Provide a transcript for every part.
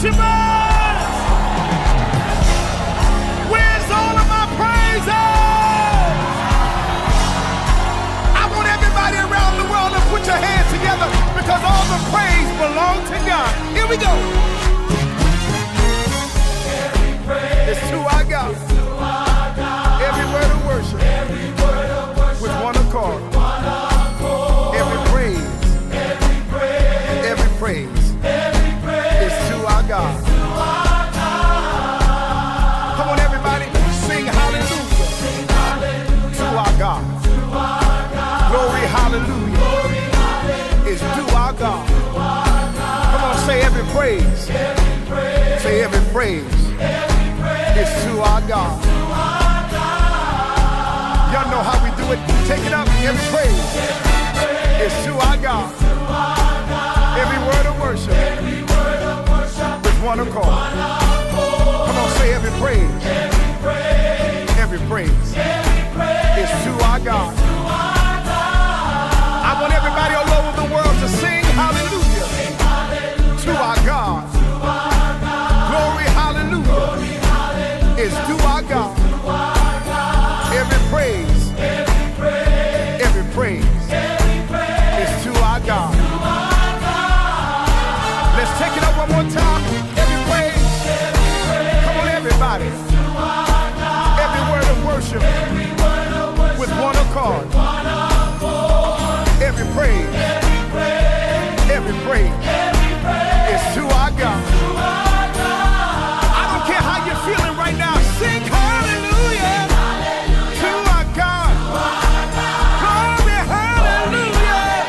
worshipers? Where's all of my praises? I want everybody around the world to put your hands together because all the praise belongs to God. Here we go. It's to our God. Every word of worship. With one accord. Every praise. Every praise. Is to our God. Come on, everybody. Sing hallelujah. To our God. Glory, hallelujah. Is to our God. Come on, say every praise. Say every praise. Is to our God. Y'all know how we do it. Take it up. Every praise is to our God. Every word of worship with one accord. Come on, say every praise. Every praise is to our God. I want everybody all over the world to sing hallelujah to our God. Glory, hallelujah is to our God. Every praise is to our God. Let's take it up one more time. Every praise. Come on, everybody. Every word of worship with one accord. Every praise. Every praise is to our God. I don't care how you're feeling right now. Sing hallelujah to our God. Glory, hallelujah.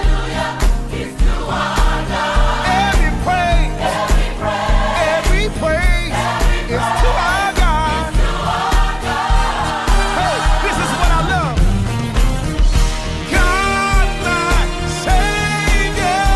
Every praise is to our God. Hey, this is what I love. God, my Savior,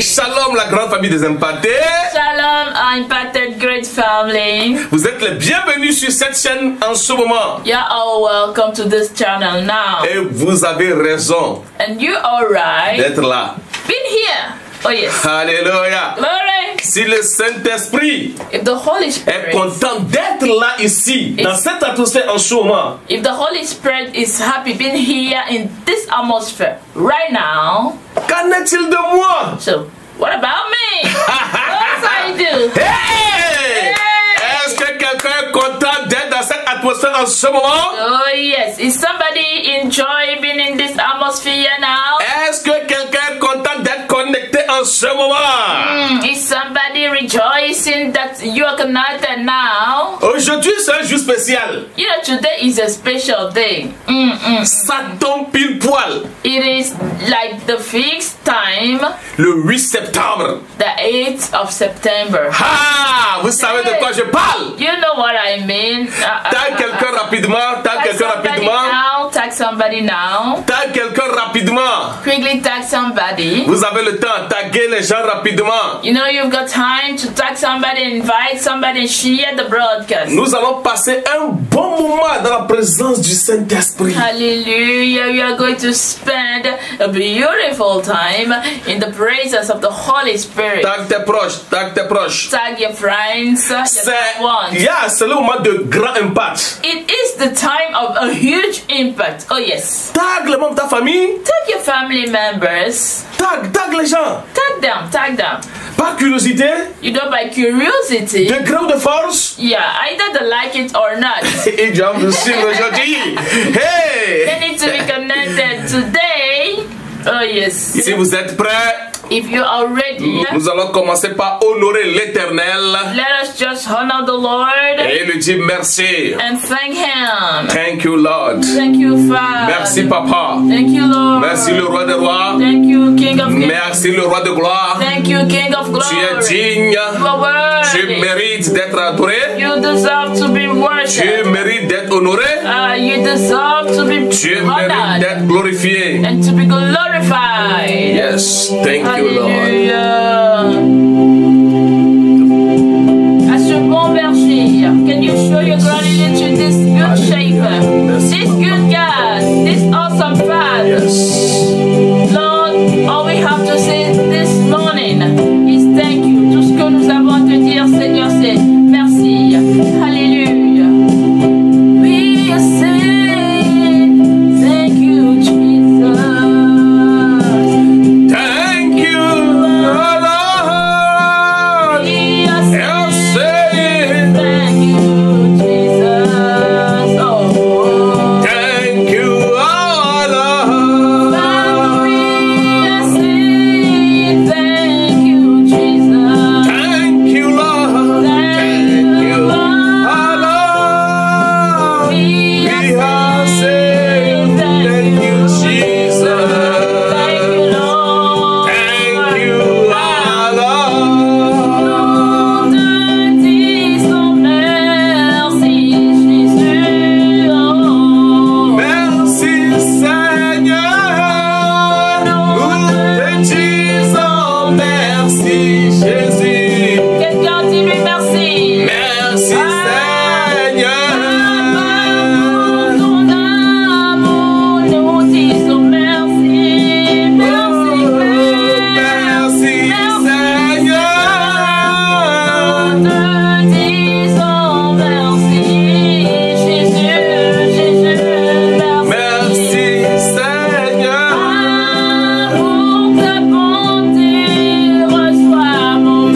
Shalom la grande famille des Impactés. Shalom, Impacted Great Family. Vous êtes les bienvenus sur cette chaîne en ce moment. You're all welcome to this channel now. Et vous avez raison And you are right. d'être là. Been here. Oh yes. Alléluia. Glory. Si le Saint-Esprit If the Holy est Spirit, content d'être là ici, dans cette atmosphère en ce moment, if the Holy Spirit is happy being here in this atmosphere right now, qu'en est-il de moi? so what about me? What must I do? Hey! Est-ce que quelqu'un est content d'être dans cette atmosphère en ce moment? Oh yes. Is somebody enjoy being in this atmosphere now? Est-ce que quelqu'un est content d'être connecté en ce moment? Is somebody rejoicing that you are connected now? Aujourd'hui, c'est un jour spécial. You know, today is a special day. Ça tombe pile poil. It is like the fixed time, Le 8 septembre. the 8th of September. Ah, vous savez de quoi je parle? You know what I mean? Tag quelqu'un rapidement, tag Tag quelqu'un somebody rapidement, now, tag somebody now. tag quelqu'un rapidement. Quickly tag somebody. Vous avez le temps, taguer les gens rapidement. You know, you've got time to tag somebody, invite somebody, and share the broadcast. Nous allons passer un bon moment dans la présence du Saint-Esprit. Hallelujah. You are going to spend a beautiful time in the presence of the Holy Spirit. Tag tes proches, tag tes proches. Tag your friends, your loved ones. C'est le moment de grand impact. It is the time of a huge impact. Oh yes. Tag les membres de ta famille. Tag your family members. Tag les gens. Tag them. Tag them. Par curiosité, You know, by curiosity. de gré ou de force. Yeah, either they like it or not. Et Dieu me suivre aujourd'hui. They Hey! need to be connected today. Oh yes. Si vous êtes prêts, If you are ready, nous allons commencer par honorer l'Éternel let us just honor the Lord et lui dire merci. and thank Him. Thank you, Lord. Thank you, Father. Merci, Papa. Thank you, Lord. Merci, le roi des rois. Thank you, King of Kings. Merci, le roi de gloire. Thank you, King of Glory. Tu es digne. You are Tu worthy. mérites d'être adoré. You deserve to be Tu worshipped. mérites d'être honoré. You deserve to be Tu mérites honored d'être glorifié. and to be glorified. Yes, thank you, Lord. Hallelujah. À ce bon berger, can you show your gratitude to this good shepherd, this good God, this awesome Father? Yes. Lord, all we have to say this morning is thank you. Tout ce que nous avons à te dire, Seigneur, c'est merci. Alléluia. We are saying thank you, Jesus. Thank you, Lord. We are Yes, saying say thank you, Jesus. Oh, thank you, Lord. Father, we are saying thank you, Jesus. Thank you, Lord. Thank you, Lord. We We are saying thank you, Jesus. thank you, Lord. Thank you, Lord. Nous te disons merci, Jésus. Oh. Merci, Seigneur. Nous te disons merci, Jésus. Quelqu'un dis-lui merci. Merci, Seigneur. Pour ton amour, nous disons merci. Merci, Père. Merci, Seigneur. Nous te disons merci, Jésus, Jésus, Merci, Seigneur. Pour ta bonté, reçois mon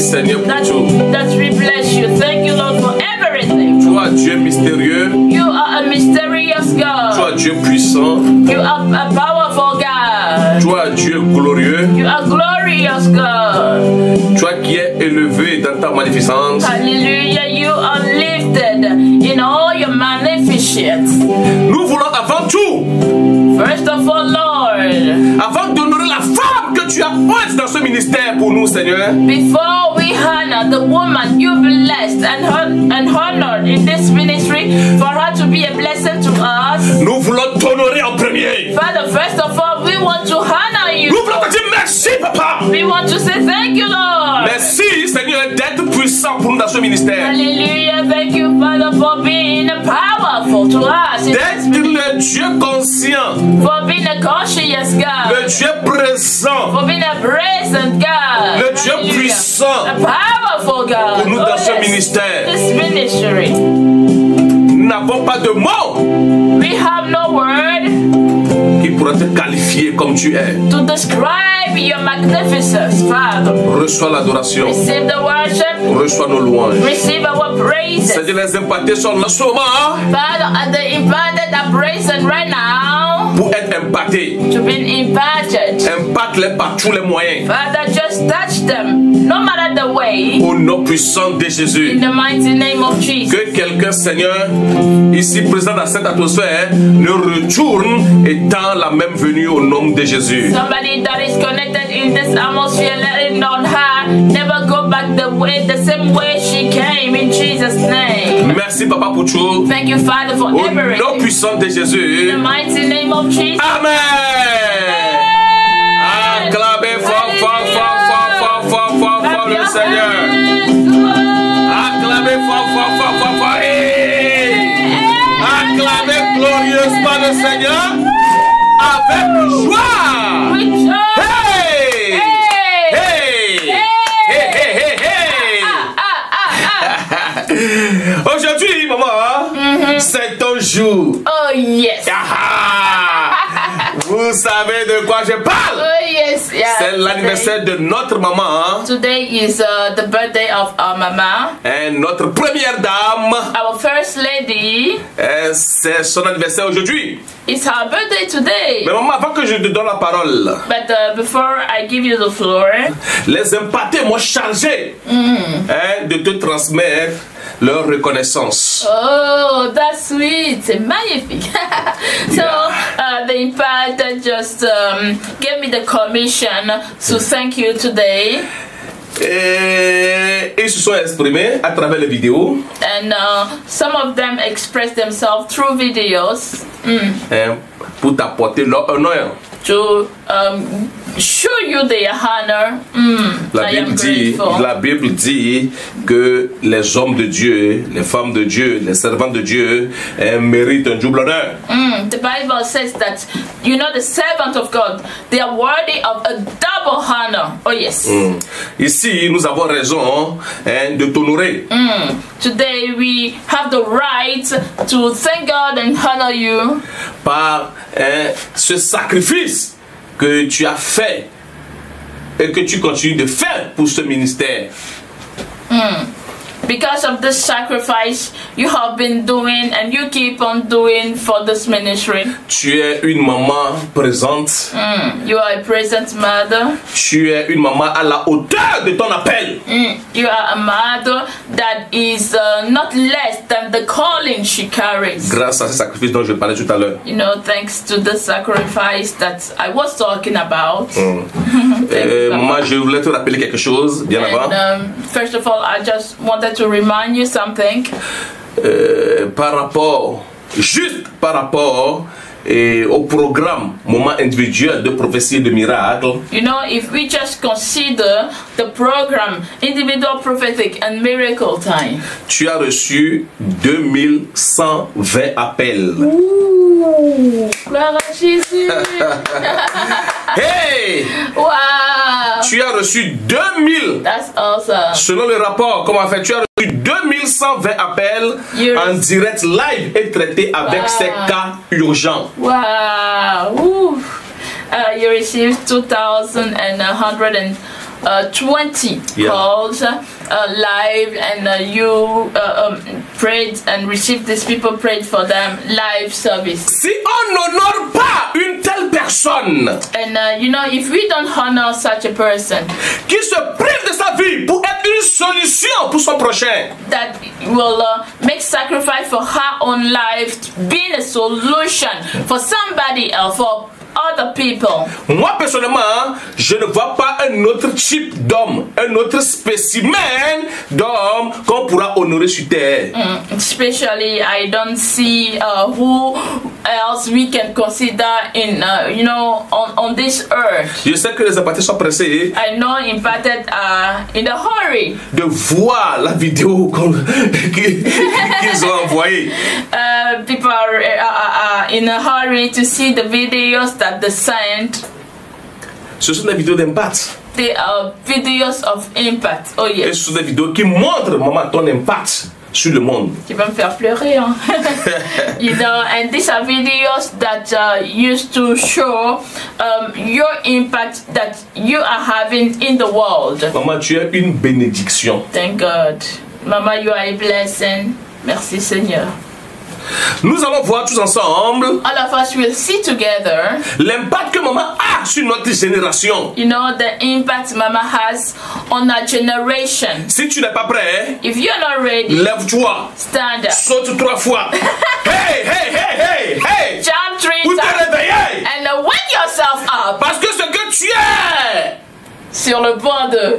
Seigneur pour that, tout. that we bless you. Thank you, Lord, for everything. Toi, Dieu mystérieux. You are a mysterious God. Toi, Dieu puissant. You are a powerful God. Toi, Dieu glorieux. You are glorious God. Toi qui es élevé dans ta magnificence. Hallelujah. You are lifted in all your magnificence. Nous voulons avant tout, First of all, Lord, avant d'honorer la femme que tu as pointe dans ce ministère pour nous, Seigneur, before we honor the woman you blessed and honored in this ministry, for her to be a blessing to us, nous voulons t'honorer en premier. Father, first of all, we want to honor you. Nous voulons te dire merci, Papa. We want to say thank you, Lord. Merci, Seigneur, d'être puissant pour nous dans ce ministère. Hallelujah. Thank you, Father, for being powerful to us. D'être le Dieu conscient, For being a conscious God. le Dieu présent, For being a present God. le Dieu Hallelujah. puissant A powerful God. pour nous dans ce yes. ministère. This ministry. Nous n'avons pas de mots We have no word qui pourraient te qualifier comme tu es. to describe your magnificence, Father. Reçois l'adoration, Receive the worship. reçois nos louanges. Receive our praises. C'est-à-dire les impactés sont là seulement Father, at the imparted are praising right now pour être impactés. to be imparted. Impacte-les par tous les moyens. Father, just touch them, no matter the way, Au nom puissant de in Jésus. the mighty name of Jesus. Que quelqu'un, Seigneur, ici présent dans cette atmosphère, ne retourne étant la même venue au nom de Jésus. Somebody that is connected in this atmosphere, letting on her, never go back the same way she came, in Jesus' name. Merci, Papa, pour tout. Thank you, Father, for Au nom everything. puissant de In Jésus. the mighty name of Jesus. Amen. Acclamez fort, fort, fort, fort, fort, fort, fort, fort le Seigneur. Acclamez fort, fort, fort, fort, fort. Hey. Acclamez glorieusement le Seigneur avec joie. With joy. Hey! Hey! Hey! Hey, hey, hey, hey! Aujourd'hui, maman, c'est ton jour. Oh, yes. Ah! Vous savez de quoi je parle? Oh, yes. Yeah. C'est l'anniversaire de notre maman, Today is the birthday of our mama, hein, notre première dame. our first lady. C'est son anniversaire aujourd'hui. It's her birthday today. Mais maman, avant que je te donne la parole, But before I give you the floor, les impactés m'ont chargé hein, de te transmettre leur reconnaissance. oh, that's sweet, c'est magnifique. So the impact just gave me the commission to thank you today. Et ils se sont exprimés à travers les vidéos And some of them express themselves through videos hein, pour t'apporter leur honneur. to show you their honor. La Bible dit que les hommes de Dieu, les femmes de Dieu, les servants de Dieu hein, méritent un double honneur. The Bible says that, you know, the servant of God, they are worthy of a double honor. Oh yes. Ici, nous avons raison hein, de t'honorer. Today we have the right to thank God and honor you par hein, ce sacrifice que tu as fait et que tu continues de faire pour ce ministère. because of this sacrifice you have been doing and you keep on doing for this ministry. Tu es une maman présente. You are a present mother. Tu es une maman à la hauteur de ton appel. You are a mother that is not less than the calling she carries. Grâce à ce sacrifice dont je parlais tout à l'heure. You know, thanks to the sacrifice that I was talking about. Thank you, God. Moi, je voulais te rappeler quelque chose bien avant. And first of all, I just wanted to remind you something. Juste par rapport au programme Moment individuel de prophétie et de miracle. You know, if we just consider the program Individual Prophetic and Miracle Time. Tu as reçu 2120 appels. Ooh, gloire à Jésus. Hey! Wow. Tu as reçu 2000. That's awesome. Selon le rapport, comment fait, tu as reçu 2120 appels Yes. en direct live et traités avec Wow. ces cas urgents. Wow. Ooh. You received 2,100 20 calls live, and you prayed and received these people, prayed for them, live service. Si on n'honore pas une telle personne, and you know, if we don't honor such a person qui se prive de sa vie pour être une solution pour son prochain, that will make sacrifice for her own life, being a solution for somebody else, for other people. Moi personnellement, je ne vois pas un autre type d'homme, un autre spécimen d'homme qu'on pourra honorer sur terre. Especially, I don't see who else we can consider in, you know, on this earth. Je sais que les impartés sont pressés. I know imparted in a hurry de voir la vidéo qu'ils ont envoyée. People are in a hurry to see the videos that they sent. Ce sont des vidéos d'impact. They are videos of impact. Oh yes. Et ce sont des vidéos qui montrent, maman, ton impact sur le monde. Tu vas me faire pleurer, hein? You know, and these are videos that used to show your impact that you are having in the world. Maman, tu es une bénédiction. Thank God. Mama, you are a blessing. Merci, Seigneur. Nous allons voir tous ensemble all of us will see together l'impact que maman a sur notre génération. You know, the impact Mama has on our generation. Si tu n'es pas prêt, if you're not ready, lève-toi, stand up, saute 3 fois. Hey, hey, hey, hey, hey. Jump 3 Pour te times réveiller. And wake yourself up. Parce que ce que tu es sur le point de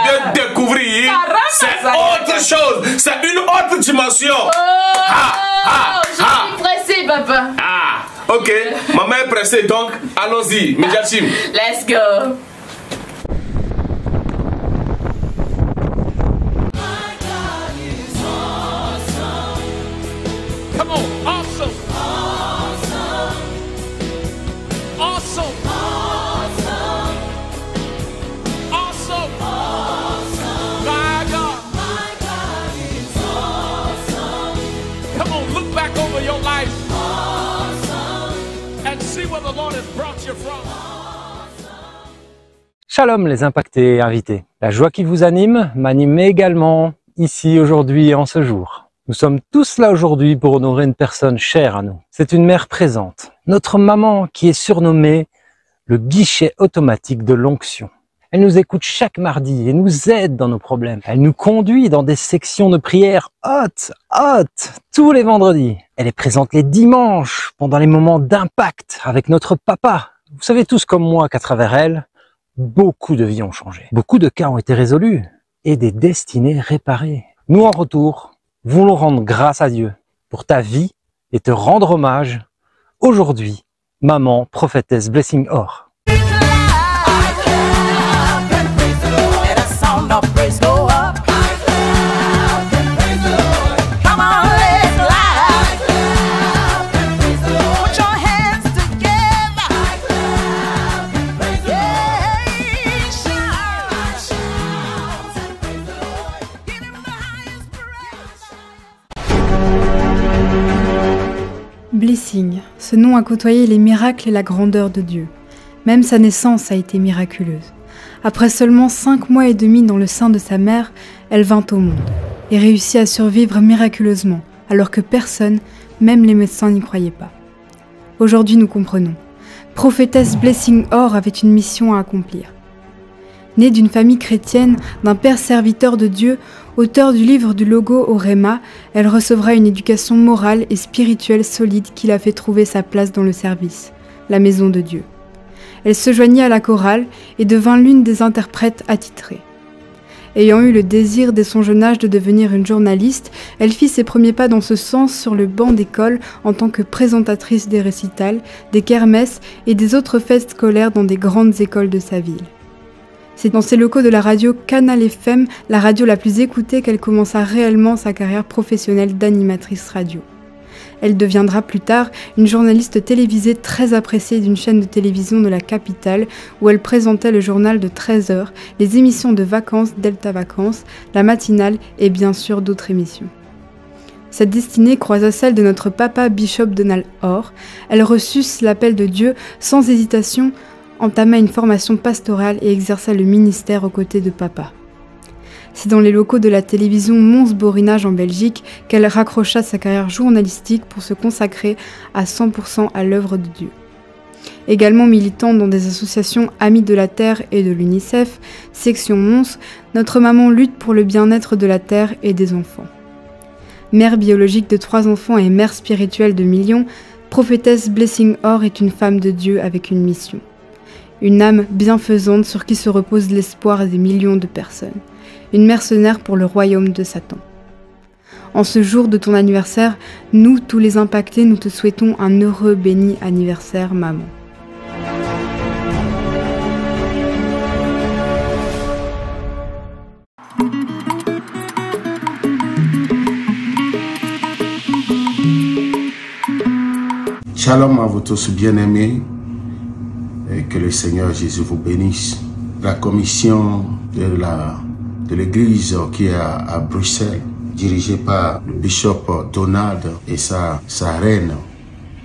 de découvrir, c'est autre chose, c'est une autre dimension. Je suis pressée, papa. Ok, maman est pressée, donc allons-y, Mediatim. Let's go. Come on, awesome. Awesome. Awesome. Awesome. My God is awesome. Come on, look back over your life. Awesome. And see where the Lord has brought you from. Shalom les impactés invités. La joie qui vous anime m'anime également ici aujourd'hui en ce jour. Nous sommes tous là aujourd'hui pour honorer une personne chère à nous. C'est une mère présente, notre maman qui est surnommée le guichet automatique de l'onction. Elle nous écoute chaque mardi et nous aide dans nos problèmes. Elle nous conduit dans des sections de prière hautes, tous les vendredis. Elle est présente les dimanches pendant les moments d'impact avec notre papa. Vous savez tous comme moi qu'à travers elle, beaucoup de vies ont changé. Beaucoup de cas ont été résolus et des destinées réparées. Nous en retour, voulons rendre grâce à Dieu pour ta vie et te rendre hommage aujourd'hui, maman prophétesse Blessing Or. Blessing, ce nom a côtoyé les miracles et la grandeur de Dieu. Même sa naissance a été miraculeuse. Après seulement 5 mois et demi dans le sein de sa mère, elle vint au monde et réussit à survivre miraculeusement, alors que personne, même les médecins, n'y croyaient pas. Aujourd'hui, nous comprenons. Prophétesse Blessing Or avait une mission à accomplir. Née d'une famille chrétienne, d'un père serviteur de Dieu, auteur du livre du logo au Réma, elle recevra une éducation morale et spirituelle solide qui l'a fait trouver sa place dans le service, la maison de Dieu. Elle se joignit à la chorale et devint l'une des interprètes attitrées. Ayant eu le désir dès son jeune âge de devenir une journaliste, elle fit ses premiers pas dans ce sens sur le banc d'école en tant que présentatrice des récitals, des kermesses et des autres fêtes scolaires dans des grandes écoles de sa ville. C'est dans ces locaux de la radio Canal FM, la radio la plus écoutée, qu'elle commença réellement sa carrière professionnelle d'animatrice radio. Elle deviendra plus tard une journaliste télévisée très appréciée d'une chaîne de télévision de la capitale où elle présentait le journal de 13h, les émissions de vacances Delta Vacances, la matinale et bien sûr d'autres émissions. Cette destinée croisa celle de notre papa Bishop Donald Or. Elle reçut l'appel de Dieu sans hésitation entama une formation pastorale et exerça le ministère aux côtés de papa. C'est dans les locaux de la télévision Mons Borinage en Belgique qu'elle raccrocha sa carrière journalistique pour se consacrer à 100% à l'œuvre de Dieu. Également militante dans des associations Amis de la Terre et de l'UNICEF, section Mons, notre maman lutte pour le bien-être de la Terre et des enfants. Mère biologique de 3 enfants et mère spirituelle de millions, prophétesse Blessing Orr est une femme de Dieu avec une mission. Une âme bienfaisante sur qui se repose l'espoir des millions de personnes. Une mercenaire pour le royaume de Satan. En ce jour de ton anniversaire, nous, tous les impactés, nous te souhaitons un heureux béni anniversaire, maman. Shalom à vous tous bien-aimés et que le Seigneur Jésus vous bénisse. La commission de l'église qui est à Bruxelles, dirigée par le bishop Donald et sa reine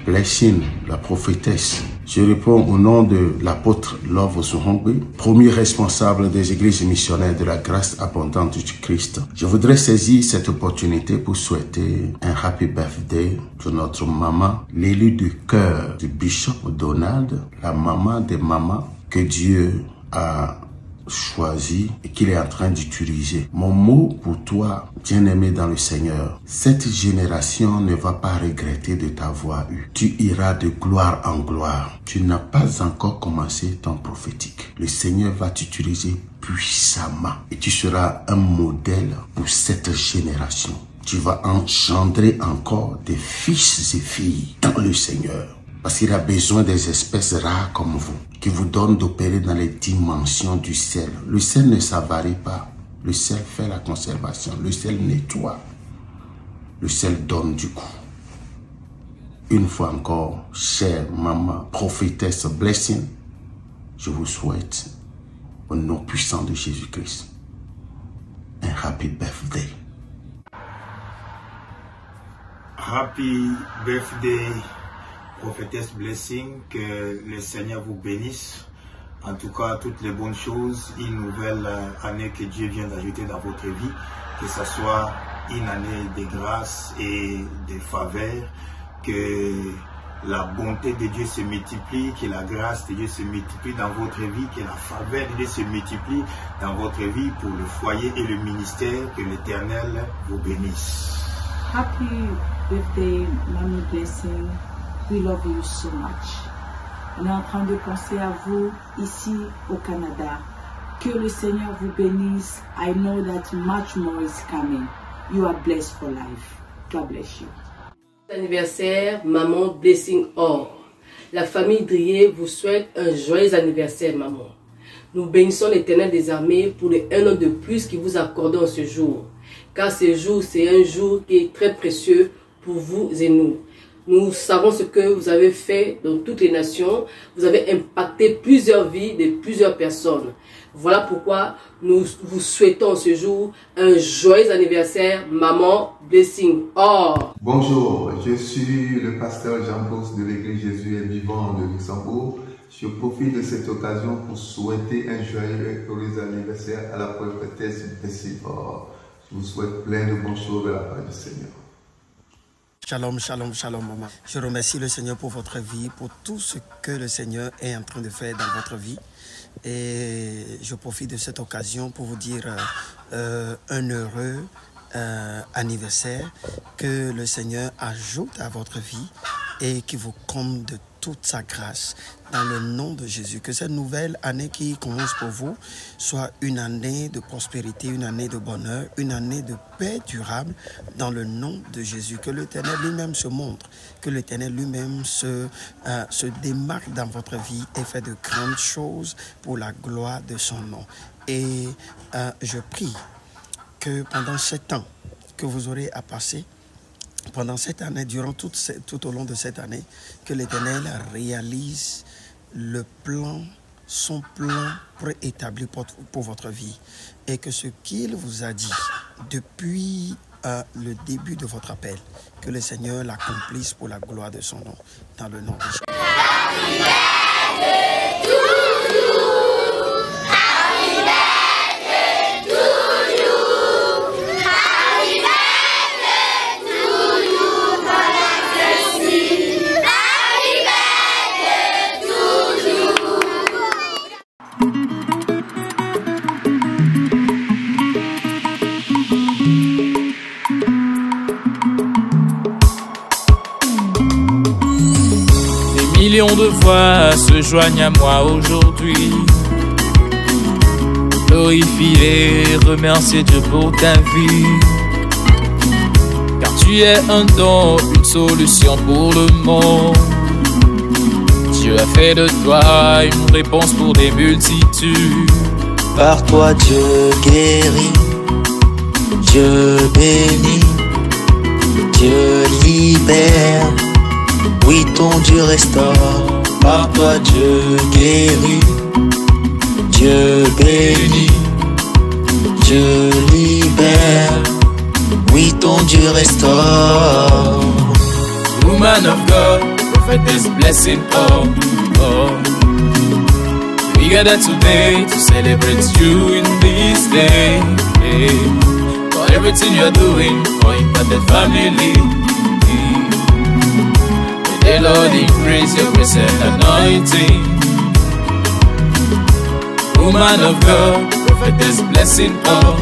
Blessing, la prophétesse. Je réponds au nom de l'apôtre Love Zuhongwe, premier responsable des églises missionnaires de la grâce abondante du Christ. Je voudrais saisir cette opportunité pour souhaiter un happy birthday de notre maman, l'élu du cœur du bishop Donald, la maman des mamans que Dieu a choisi et qu'il est en train d'utiliser. Mon mot pour toi, bien-aimé dans le Seigneur, cette génération ne va pas regretter de t'avoir eu. Tu iras de gloire en gloire. Tu n'as pas encore commencé ton prophétique. Le Seigneur va t'utiliser puissamment et tu seras un modèle pour cette génération. Tu vas engendrer encore des fils et filles dans le Seigneur. Parce qu'il a besoin des espèces rares comme vous, qui vous donnent d'opérer dans les dimensions du sel. Le sel ne s'avarie pas. Le sel fait la conservation. Le sel nettoie. Le sel donne du goût. Une fois encore, chère maman, prophétesse Blessing, je vous souhaite, au nom puissant de Jésus-Christ, un happy birthday. Happy birthday, prophétesse Blessing, que le Seigneur vous bénisse. En tout cas, toutes les bonnes choses, une nouvelle année que Dieu vient d'ajouter dans votre vie, que ce soit une année de grâce et de faveur, que la bonté de Dieu se multiplie, que la grâce de Dieu se multiplie dans votre vie, que la faveur de Dieu se multiplie dans votre vie pour le foyer et le ministère, que l'Éternel vous bénisse. Happy birthday, Mamie Blessing. We love you so much. On est en train de penser à vous ici au Canada. Que le Seigneur vous bénisse. I know that much more is coming. You are blessed for life. God bless you. Anniversaire, maman Blessing Orr. La famille Drier vous souhaite un joyeux anniversaire, maman. Nous bénissons l'Éternel des armées pour les 1 an de plus qu'il vous accorde en ce jour. Car ce jour, c'est un jour qui est très précieux pour vous et nous. Nous savons ce que vous avez fait dans toutes les nations. Vous avez impacté plusieurs vies de plusieurs personnes. Voilà pourquoi nous vous souhaitons ce jour un joyeux anniversaire, maman Blessing Orr. Bonjour, je suis le pasteur Jean-Paul de l'église Jésus est vivant de Luxembourg. Je profite de cette occasion pour souhaiter un joyeux et heureux anniversaire à la prophétesse Blessing Orr. Je vous souhaite plein de bonnes choses de la part du Seigneur. Shalom, shalom, shalom, maman. Je remercie le Seigneur pour votre vie, pour tout ce que le Seigneur est en train de faire dans votre vie. Et je profite de cette occasion pour vous dire un heureux anniversaire, que le Seigneur ajoute à votre vie et qui vous comble de toute sa grâce dans le nom de Jésus. Que cette nouvelle année qui commence pour vous soit une année de prospérité, une année de bonheur, une année de paix durable dans le nom de Jésus. Que l'Éternel lui-même se montre, que l'Éternel lui-même se démarque dans votre vie et fait de grandes choses pour la gloire de son nom. Et je prie que pendant 7 ans que vous aurez à passer, pendant cette année, durant tout au long de cette année, que l'Éternel réalise le plan, son plan préétabli pour votre vie. Et que ce qu'il vous a dit depuis le début de votre appel, que le Seigneur l'accomplisse pour la gloire de son nom, dans le nom de Jésus. millions de voix se joignent à moi aujourd'hui. Glorifier, remercier Dieu pour ta vie. Car tu es un don, une solution pour le monde. Dieu a fait de toi une réponse pour des multitudes. Par toi Dieu guérit, Dieu bénit, Dieu libère, oui ton Dieu restaure. Par toi Dieu guérit, Dieu bénit, Dieu libère, oui ton Dieu restaure. Woman of God, prophetess blessing all. We gather today to celebrate you in this day. For everything you're doing for Impacted Family. May the Lord increase your grace and anointing. Woman of God, prophetess blessing all.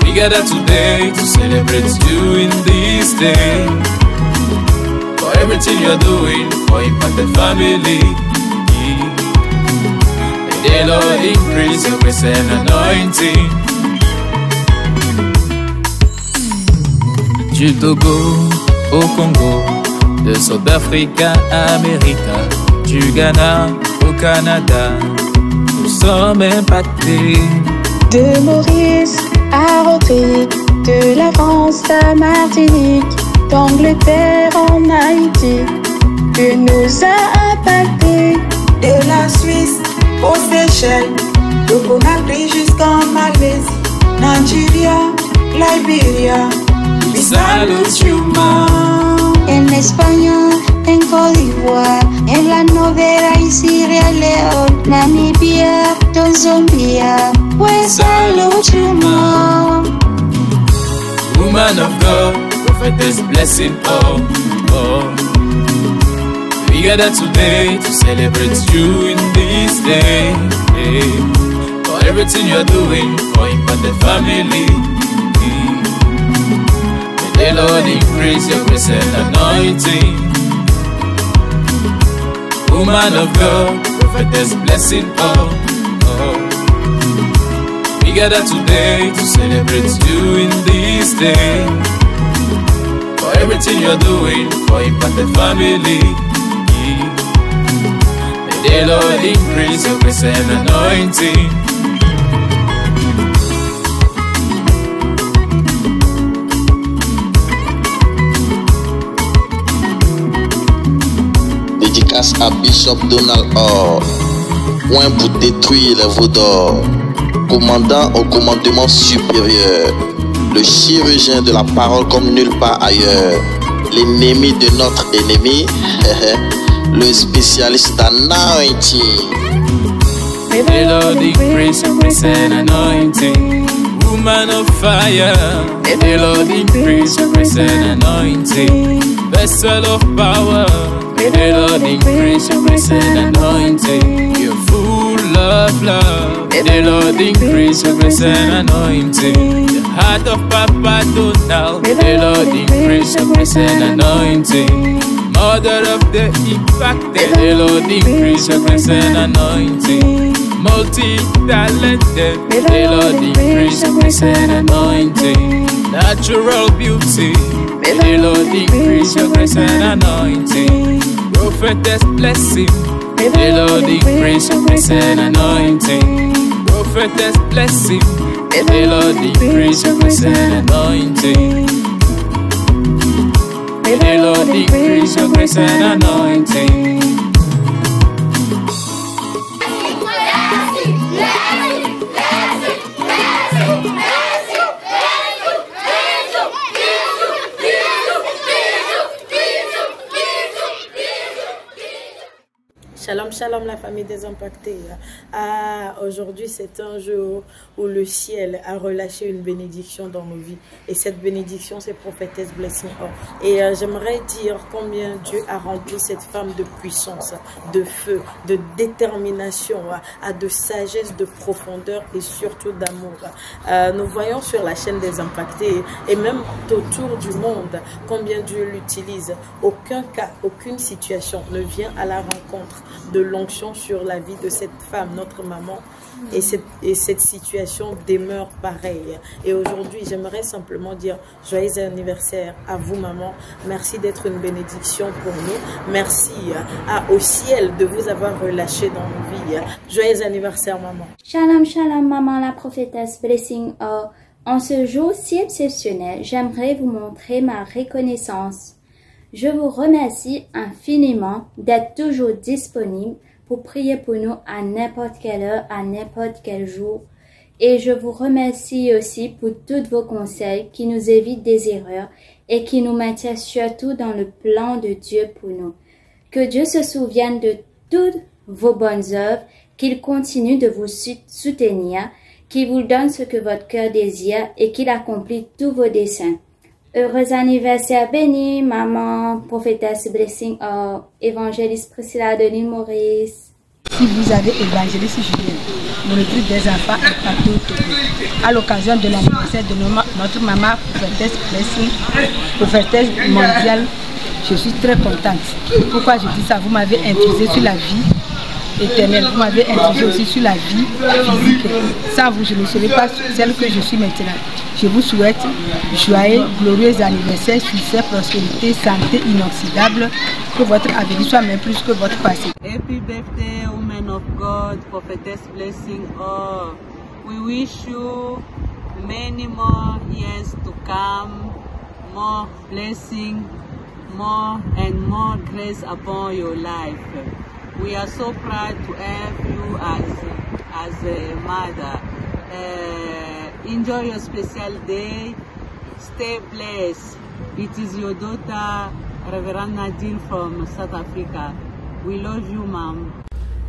We gather today to celebrate you in this day. For everything you're doing for Impacted Family. May the Lord increase your grace and anointing. Du Togo au Congo, de South Africa à Amérique, du Ghana au Canada, nous sommes impactés. De Maurice à Rodrigue, de la France à Martinique, d'Angleterre en Haïti, tu nous as impactés. De la Suisse aux Seychelles, de Conakry jusqu'en Malaisie, Nigeria, Liberia, we salute you, Mom. En España, en Côte d'Ivoire, en la Novera y Sierra Leone, Namibia, Tanzania, we salute you, Mom. Woman of God, prophetess blessing all. We gather today to celebrate you in this day. For everything you're doing for Impacted Family. May the Lord increase your grace and anointing. Woman of God, prophetess blessing all. We gather today to celebrate you in this day. For everything you're doing for Impacted Family. May the Lord increase your grace and anointing. Dédicace à Bishop Donald Orr, point pour détruire les veaux d'or, commandant au commandement supérieur, le chirurgien de la parole comme nulle part ailleurs, l'ennemi de notre ennemi, le spécialiste d'anointing. May the Lord increase your grace and anointing. Woman of fire, may the Lord increase your grace and anointing. Vessel of power, may the Lord increase your grace and anointing. You're full of love, may the Lord increase your grace and anointing. The heart of Papa Donald, may the Lord increase your grace and anointing. Mother of the impacted, the Lord increase your grace and anointing. Multi-talented, the Lord increase your grace and anointing. Natural beauty, the Lord increase your grace and anointing. Prophetess blessing, the Lord increase your grace and anointing. Prophetess blessing, the Lord increase your grace and anointing. May the Lord increase your grace and anointing. Shalom, shalom la famille des impactés. Aujourd'hui c'est un jour où le ciel a relâché une bénédiction dans nos vies. Et cette bénédiction c'est Prophétesse Blessing Or. Et j'aimerais dire combien Dieu a rempli cette femme de puissance, de feu, de détermination, de sagesse, de profondeur et surtout d'amour. Nous voyons sur la chaîne des impactés et même autour du monde combien Dieu l'utilise. Aucun cas, aucune situation ne vient à la rencontre de l'onction sur la vie de cette femme, notre maman. Et cette situation demeure pareille. Et aujourd'hui, j'aimerais simplement dire joyeux anniversaire à vous, maman. Merci d'être une bénédiction pour nous. Merci au ciel de vous avoir relâché dans nos vies. Joyeux anniversaire, maman. Shalom, shalom, maman, la prophétesse Blessing Or. En ce jour si exceptionnel, j'aimerais vous montrer ma reconnaissance. Je vous remercie infiniment d'être toujours disponible pour prier pour nous à n'importe quelle heure, à n'importe quel jour. Et je vous remercie aussi pour tous vos conseils qui nous évitent des erreurs et qui nous maintiennent surtout dans le plan de Dieu pour nous. Que Dieu se souvienne de toutes vos bonnes œuvres, qu'il continue de vous soutenir, qu'il vous donne ce que votre cœur désire et qu'il accomplit tous vos desseins. Heureux anniversaire béni, maman, prophétesse Blessing Or, évangéliste Priscilla de l'île Maurice. Si vous avez évangéliste Julien, le retrait des enfants à partout au Togo, à l'occasion de l'anniversaire de notre maman, prophétesse Blessing, prophétesse mondiale, je suis très contente. Pourquoi je dis ça? Vous m'avez intrusé sur la vie éternelle, vous m'avez intrusé aussi sur la vie physique. Sans vous, je ne serais pas celle que je suis maintenant. Je vous souhaite joyeux, glorieux anniversaire, succès, prospérité, santé inoxydable, que votre avenir soit même plus que votre passé. Happy birthday, woman of God, prophetess Blessing Or. We wish you many more years to come, more blessing, more and more grace upon your life. We are so proud to have you as a mother. Enjoy your special day. Stay blessed. It is your daughter, Reverend Nadine from South Africa. We love you, Mom.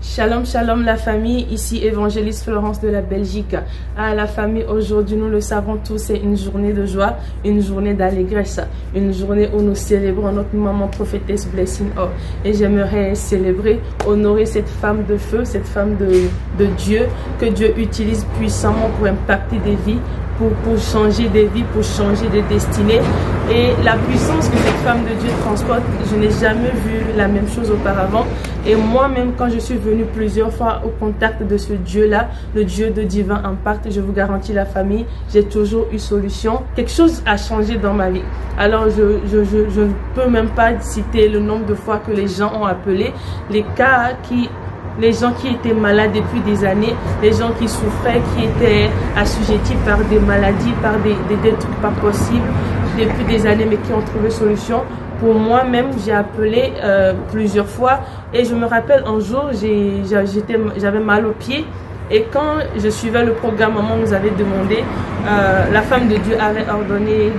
Shalom, shalom la famille, ici évangéliste Florence de la Belgique. La famille, aujourd'hui nous le savons tous, c'est une journée de joie, une journée d'allégresse, une journée où nous célébrons notre maman prophétesse Blessing Or. Et j'aimerais célébrer, honorer cette femme de feu, cette femme de Dieu, que Dieu utilise puissamment pour impacter des vies, pour changer des vies, pour changer des destinées. Et la puissance que cette femme de Dieu transporte, je n'ai jamais vu la même chose auparavant. Et moi-même, quand je suis venue plusieurs fois au contact de ce Dieu-là, le Dieu de Divin Impact, je vous garantis la famille, j'ai toujours eu solution. Quelque chose a changé dans ma vie. Alors, je ne peux même pas citer le nombre de fois que les gens ont appelé, les gens qui étaient malades depuis des années, les gens qui souffraient, qui étaient assujettis par des maladies, par des trucs pas possibles depuis des années, mais qui ont trouvé solution. Pour moi-même, j'ai appelé plusieurs fois et je me rappelle un jour, j'avais mal aux pieds. Et quand je suivais le programme, maman nous avait demandé, la femme de Dieu avait ordonné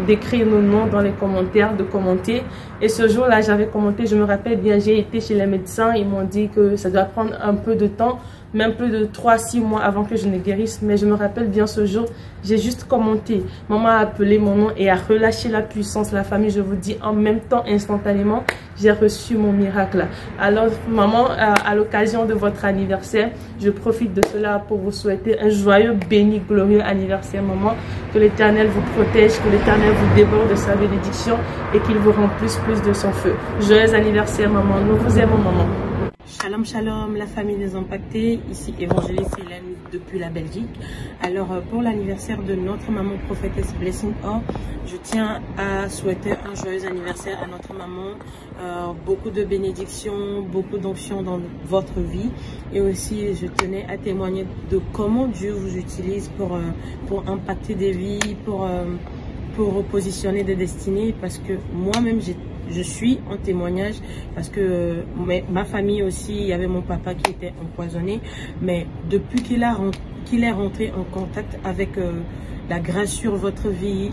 d'écrire nos noms dans les commentaires, de commenter. Et ce jour-là, j'avais commenté, je me rappelle bien, j'ai été chez les médecins, ils m'ont dit que ça doit prendre un peu de temps, même plus de 3-6 mois avant que je ne guérisse. Mais je me rappelle bien ce jour, j'ai juste commenté. Maman a appelé mon nom et a relâché la puissance. La famille, je vous dis, en même temps, instantanément, j'ai reçu mon miracle. Alors, maman, à l'occasion de votre anniversaire, je profite de cela pour vous souhaiter un joyeux, béni, glorieux anniversaire, maman. Que l'Éternel vous protège, que l'Éternel vous déborde de sa bénédiction et qu'il vous remplisse plus de son feu. Joyeux anniversaire, maman. Nous vous aimons, maman. Shalom, shalom, la famille des impactés, ici évangéliste Hélène depuis la Belgique. Alors pour l'anniversaire de notre maman prophétesse Blessing Or, je tiens à souhaiter un joyeux anniversaire à notre maman, beaucoup de bénédictions, beaucoup d'onction dans votre vie, et aussi je tenais à témoigner de comment Dieu vous utilise pour impacter des vies, pour positionner des destinées, parce que moi-même je suis en témoignage, parce que ma famille aussi, il y avait mon papa qui était empoisonné, mais depuis qu'il est rentré en contact avec la grâce sur votre vie.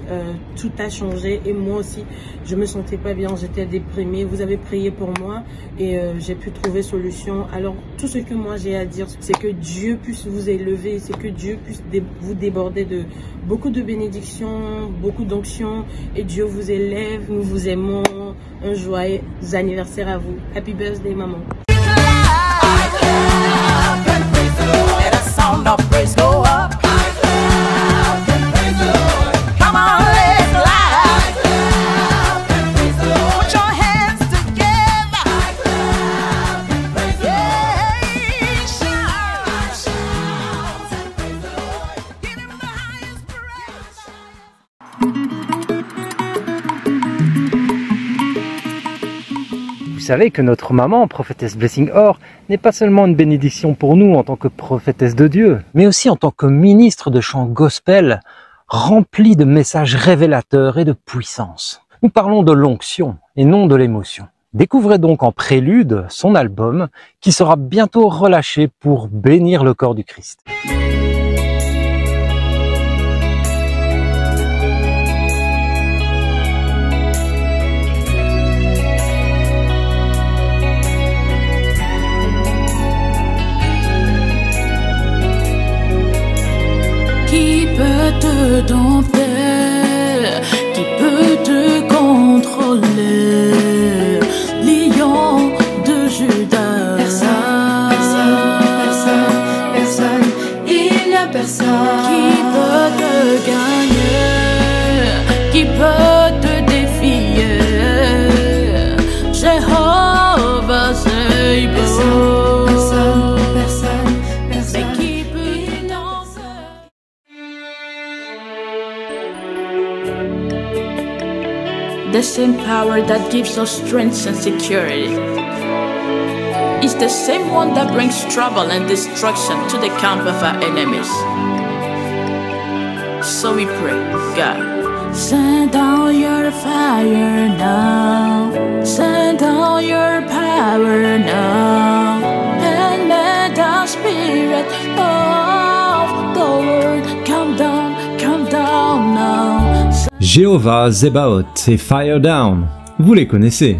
Tout a changé et moi aussi, je me sentais pas bien, j'étais déprimée. Vous avez prié pour moi et j'ai pu trouver solution. Alors, tout ce que moi j'ai à dire, c'est que Dieu puisse vous élever, c'est que Dieu puisse vous déborder de beaucoup de bénédictions, beaucoup d'onctions et Dieu vous élève. Nous vous aimons. Un joyeux anniversaire à vous. Happy birthday, maman. Vous savez que notre maman, prophétesse Blessing Or, n'est pas seulement une bénédiction pour nous en tant que prophétesse de Dieu, mais aussi en tant que ministre de chant gospel, rempli de messages révélateurs et de puissance. Nous parlons de l'onction et non de l'émotion. Découvrez donc en prélude son album qui sera bientôt relâché pour bénir le corps du Christ. Qui peut te dompter, qui peut te contrôler, lion de Judas. Personne, il n'y a personne qui peut te gagner, qui peut te défier. Jéhovah, c'est beau. The same power that gives us strength and security is the same one that brings trouble and destruction to the camp of our enemies. So we pray, God, send down your fire now, send down your power now, and let the spirit of the Lord come down now. Jéhovah, Zebaoth et Fire Down, vous les connaissez.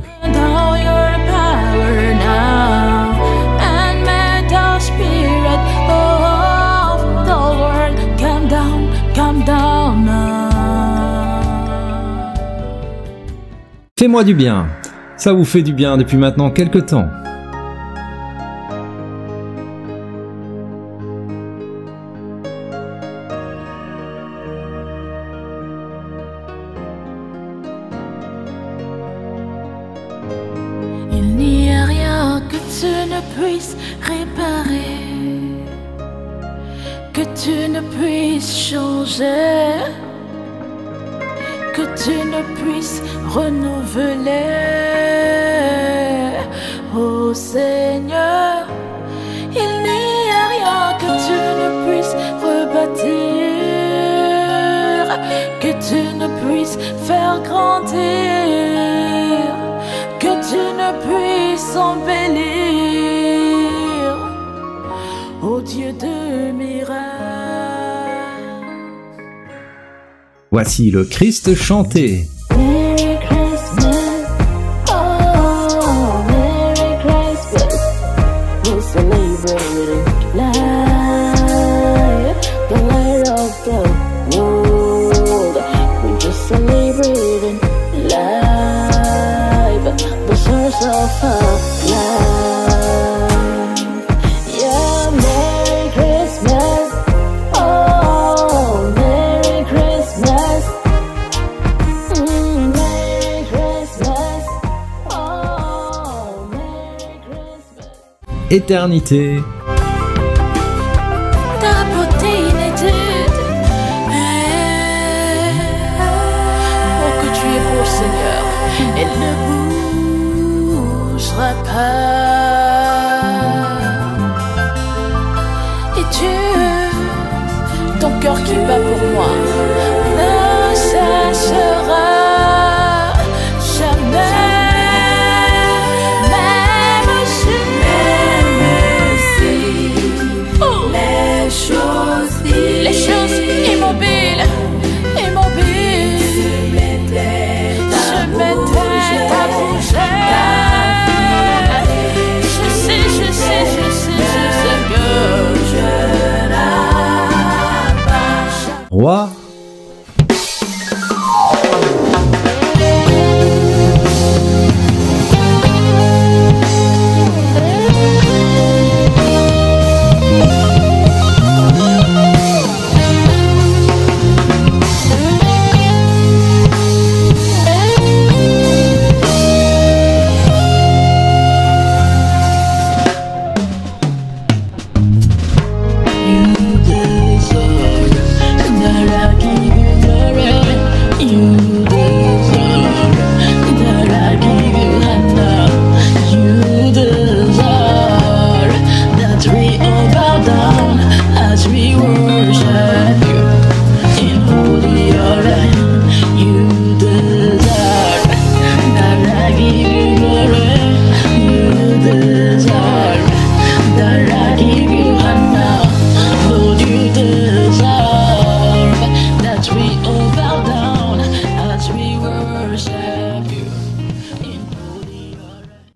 Fais-moi du bien, ça vous fait du bien depuis maintenant quelque temps. Il n'y a rien que tu ne puisses réparer, que tu ne puisses changer, que tu ne puisses renouveler. Oh Seigneur, il n'y a rien que tu ne puisses rebâtir, que tu ne puisses faire grandir, que tu ne puisses embellir. Oh Dieu de miracles. Voici le Christ chanté. Merry Christmas, oh Merry Christmas. We're celebrating life, the light of the world. We're just celebrating life, the source of our life. Yeah, Merry Christmas, oh Merry Christmas. Merry Christmas, oh Merry Christmas. Éternité. Ta beauté inédite, oh que tu es beau Seigneur, elle ne bougera pas. Et Dieu, ton cœur qui bat pour moi ne cessera jamais. Même si les choses immobiles revoir.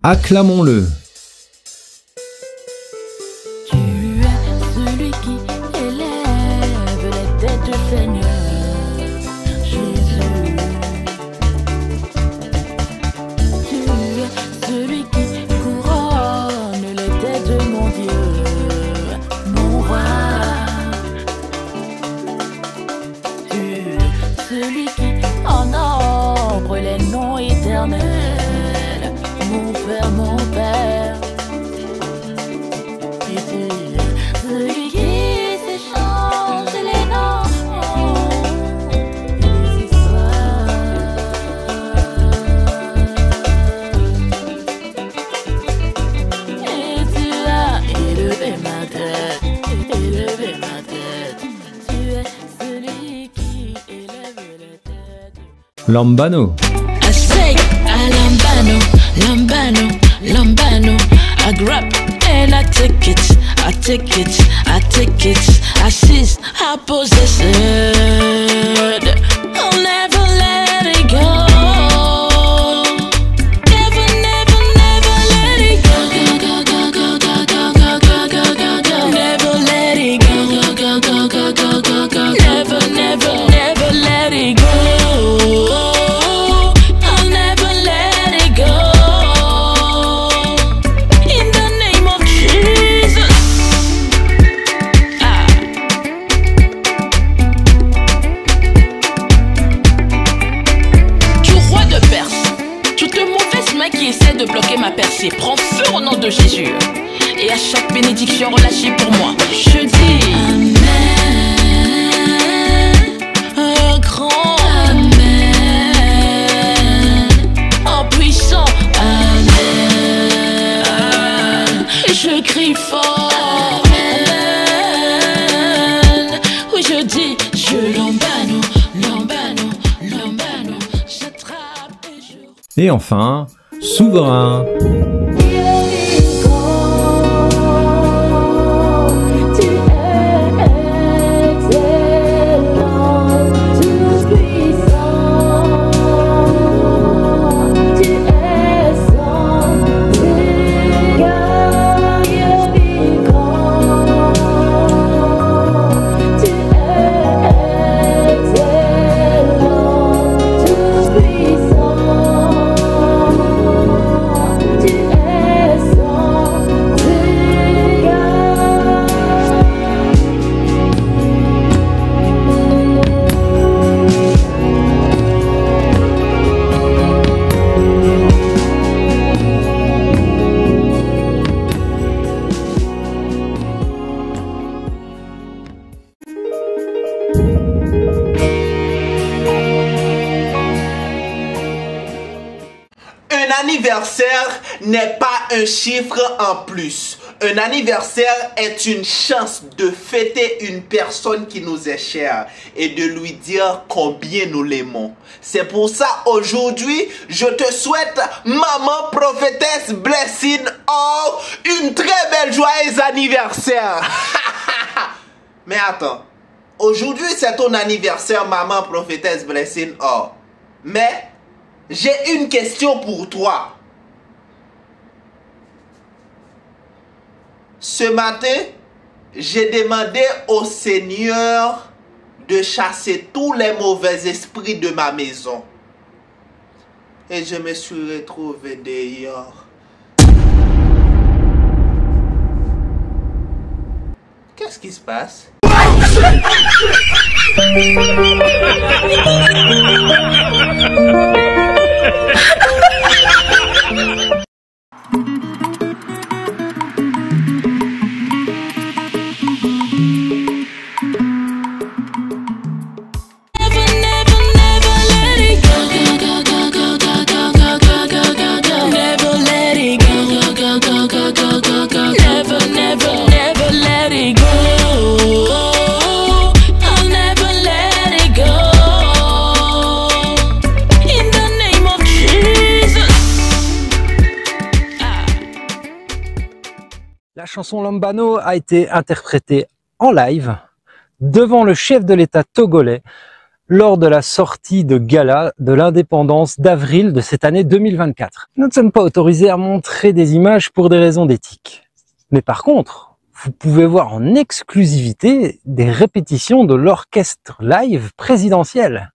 Acclamons-le. Tu es celui qui élève les têtes du Seigneur, Jésus. Tu es celui qui couronne les têtes de mon Dieu, mon roi. Tu es celui qui en nombre les noms éternels. Mon Père, et tu es celui qui s'échange les noms et les histoires. Et tu as élevé ma tête, tu es celui qui élève les têtes. Lambano. I say, Lambano. Lambano, I grab and I take it, I seize, I possess it. I'll never let it go. Never let it go. Never let it go. Never let it go. De bloquer ma percée, prends feu au nom de Jésus. Et à chaque bénédiction relâchée pour moi, je dis Amen. Un grand Amen. En puissant Amen. Je crie fort Amen. Oui, je dis, je lambano. J'attrape et je... Et enfin, souverain. Anniversaire n'est pas un chiffre en plus. Un anniversaire est une chance de fêter une personne qui nous est chère et de lui dire combien nous l'aimons. C'est pour ça aujourd'hui, je te souhaite, maman prophétesse Blessing Or, une très belle joyeuse anniversaire. Mais attends, aujourd'hui c'est ton anniversaire, maman prophétesse Blessing Or. Mais j'ai une question pour toi. Ce matin, j'ai demandé au Seigneur de chasser tous les mauvais esprits de ma maison. Et je me suis retrouvé dehors. Qu'est-ce qui se passe? La chanson Lambano a été interprétée en live devant le chef de l'État togolais lors de la sortie de gala de l'indépendance d'avril de cette année 2024. Nous ne sommes pas autorisés à montrer des images pour des raisons d'éthique. Mais par contre, vous pouvez voir en exclusivité des répétitions de l'orchestre live présidentiel.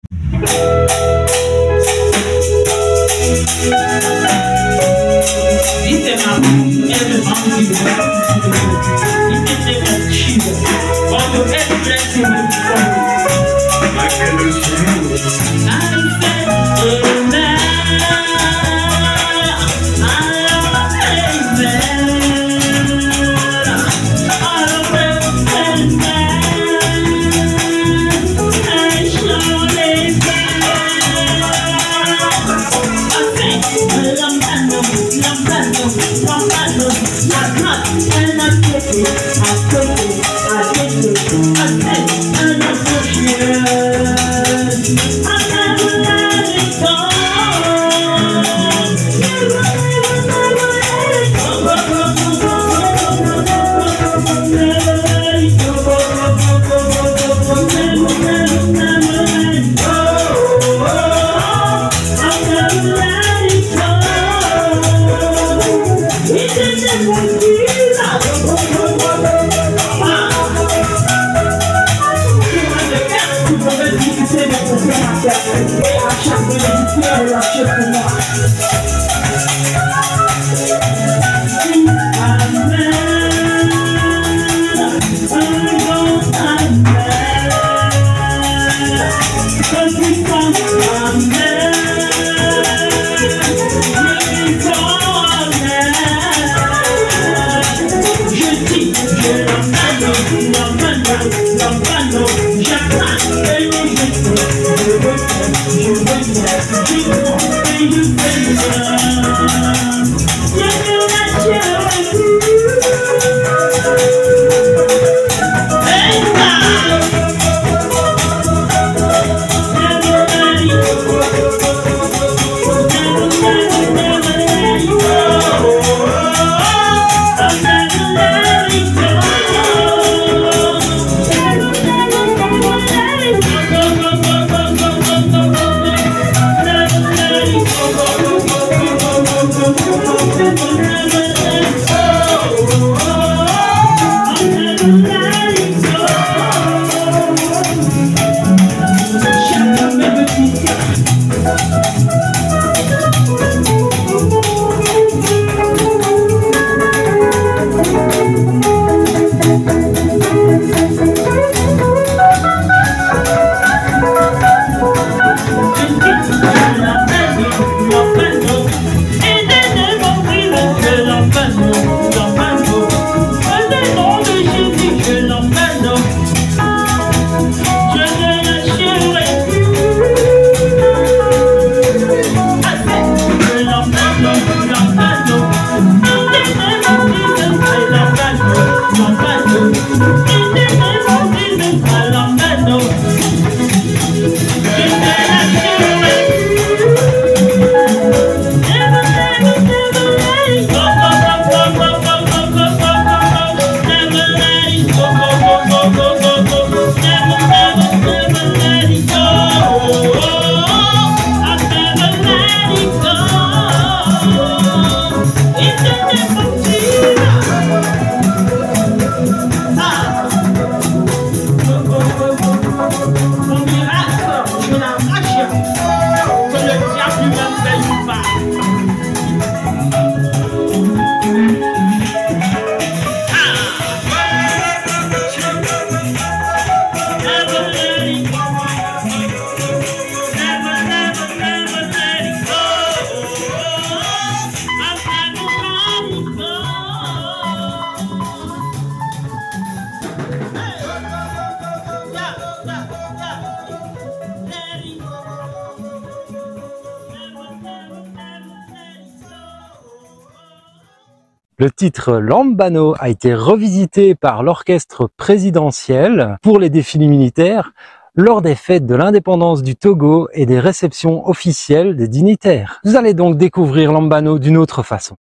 Le titre Lambano a été revisité par l'orchestre présidentiel pour les défilés militaires lors des fêtes de l'indépendance du Togo et des réceptions officielles des dignitaires. Vous allez donc découvrir Lambano d'une autre façon.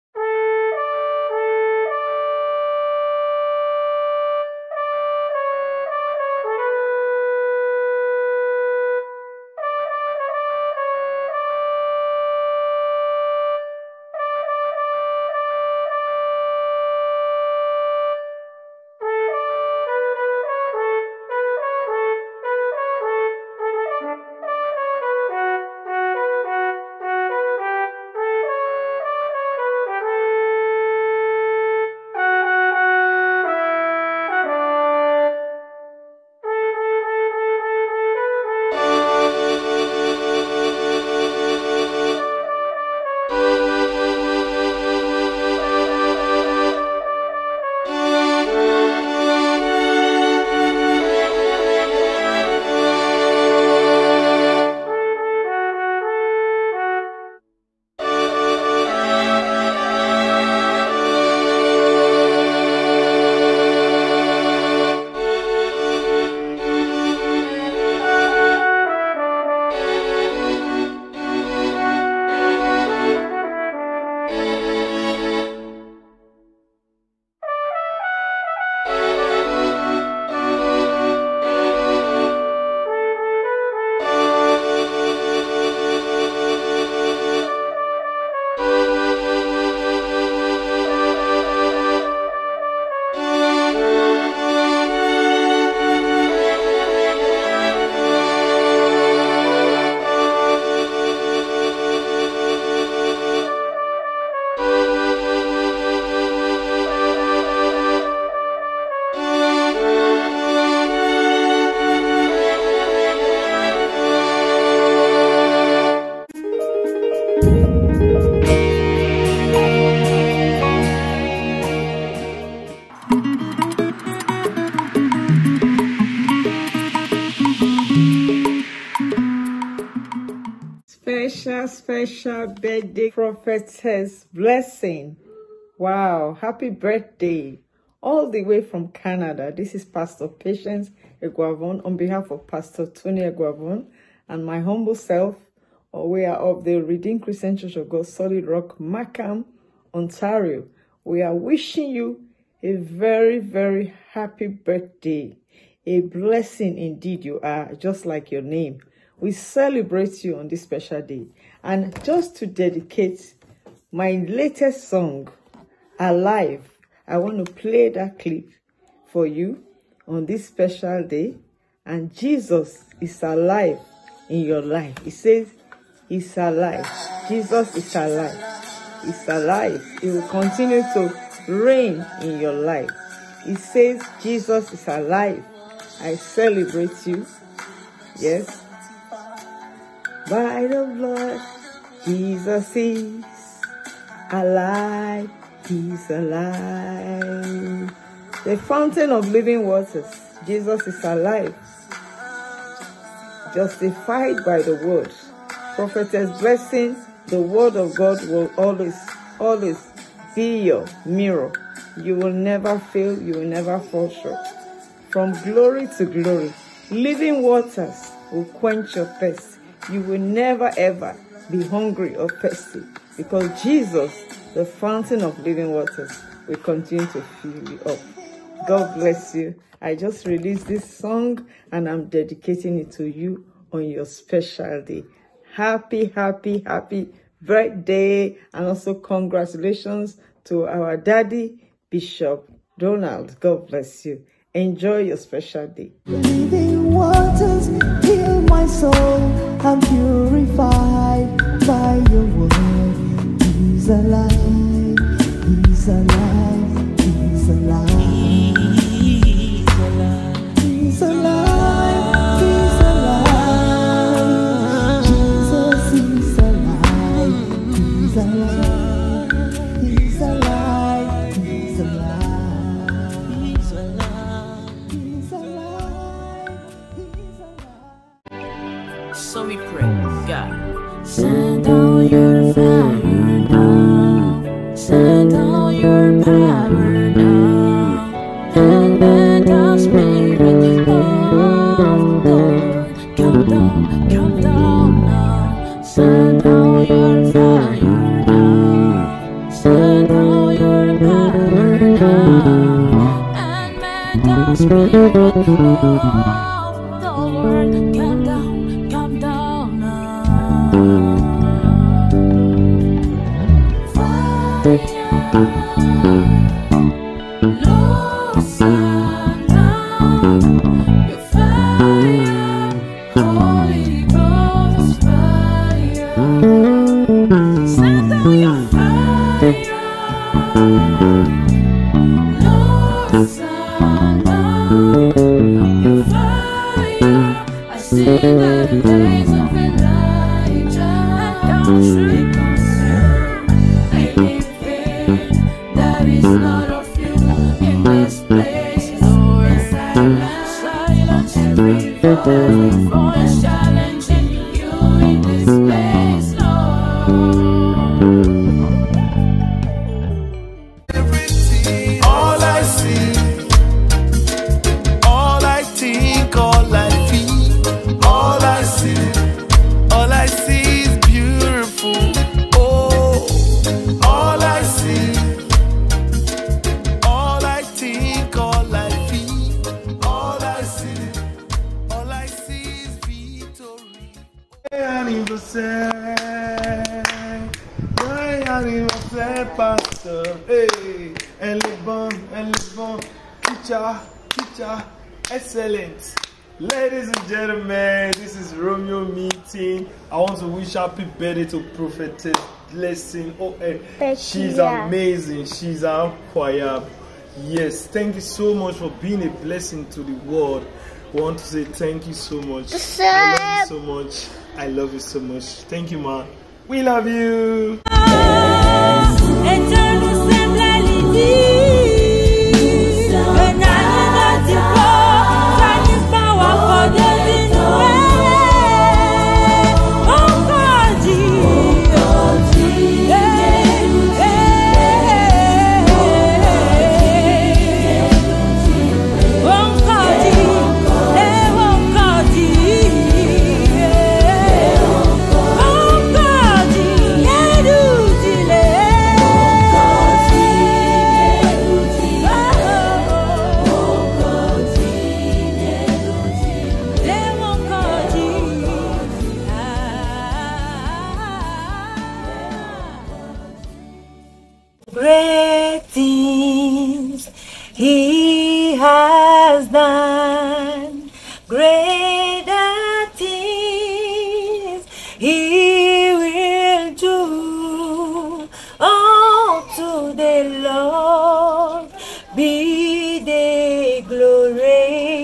Special birthday prophetess blessing. Wow, happy birthday. All the way from Canada. This is Pastor Patience Eguavon on behalf of Pastor Tony Eguavon and my humble self. We are of the Redeemed Christian Church of God, Solid Rock, Markham, Ontario. We are wishing you a very, very happy birthday. A blessing indeed you are, just like your name. We celebrate you on this special day. And just to dedicate my latest song, Alive, I want to play that clip for you on this special day. And Jesus is alive in your life. It says he's alive. Jesus is alive. He's alive. He will continue to reign in your life. It says Jesus is alive. I celebrate you. Yes. By the blood, Jesus is alive. He's alive. The fountain of living waters. Jesus is alive. Justified by the word. Prophetess blessing. The word of God will always be your mirror. You will never fail. You will never fall short. From glory to glory. Living waters will quench your thirst. You will never ever be hungry or thirsty, because Jesus, the fountain of living waters, will continue to fill you up. God bless you. I just released this song and I'm dedicating it to you on your special day. Happy, happy, happy birthday, and also congratulations to our daddy, Bishop Donald. God bless you. Enjoy your special day. Living waters heal my soul. I'm purified by your word. He's alive. He's alive. He's alive. He's alive. He's alive. He's alive. Jesus is alive. He's alive. He's alive. He's alive. He's alive. He's alive. So we pray, God, send down your fire now, send down your power. of the world, come down now. Fire, Lord, send down your fire, Holy Ghost fire. Send down your fire, Lord, send down your fire. I see the days of Elijah and country consumed. Anything that is not of you in this place, Lord, silence every voice challenging you in this place, Lord. All I see, all I think, all I feel, all I see is beautiful. Oh, all I see, all I think, all I feel, all I see is victory. Anniversaire, pasteur. Hey, elle est bonne. Kicha, excellent. Ladies and gentlemen, this is Romeo meeting. I want to wish happy birthday to Prophetess Blessing. Oh, hey, she's amazing. She's incroyable. Yes, thank you so much for being a blessing to the world. I want to say thank you so much. I love you so much. I love you so much. Thank you, man. We love you. Great things He has done, greater things He will do. Unto the Lord be the glory,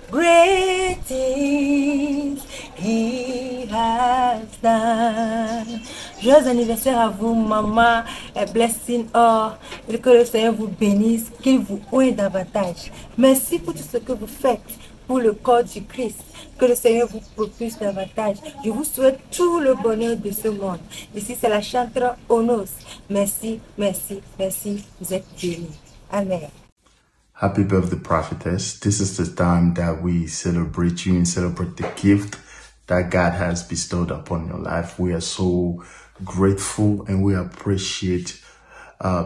great things He has done. Joyeux anniversaire à vous, maman, et blessing or, et que le Seigneur vous bénisse, qu'il vous oint davantage. Merci pour tout ce que vous faites pour le corps du Christ, que le Seigneur vous propulse davantage. Je vous souhaite tout le bonheur de ce monde. Ici, c'est la chanteuse Onos. Merci, vous êtes bénis. Amen. Happy birthday, prophetess. This is the time that we celebrate you and celebrate the gift that God has bestowed upon your life. We are so grateful and we appreciate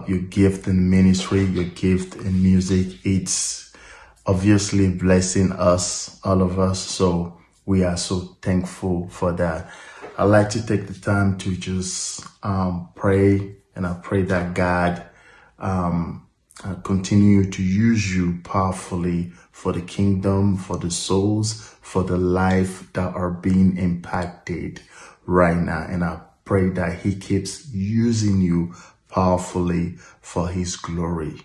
your gift in ministry, your gift in music. It's obviously blessing us, all of us. So we are so thankful for that. I'd like to take the time to just pray, and I pray that God continue to use you powerfully for the kingdom, for the souls, for the life that are being impacted right now. And I pray that He keeps using you powerfully for His glory.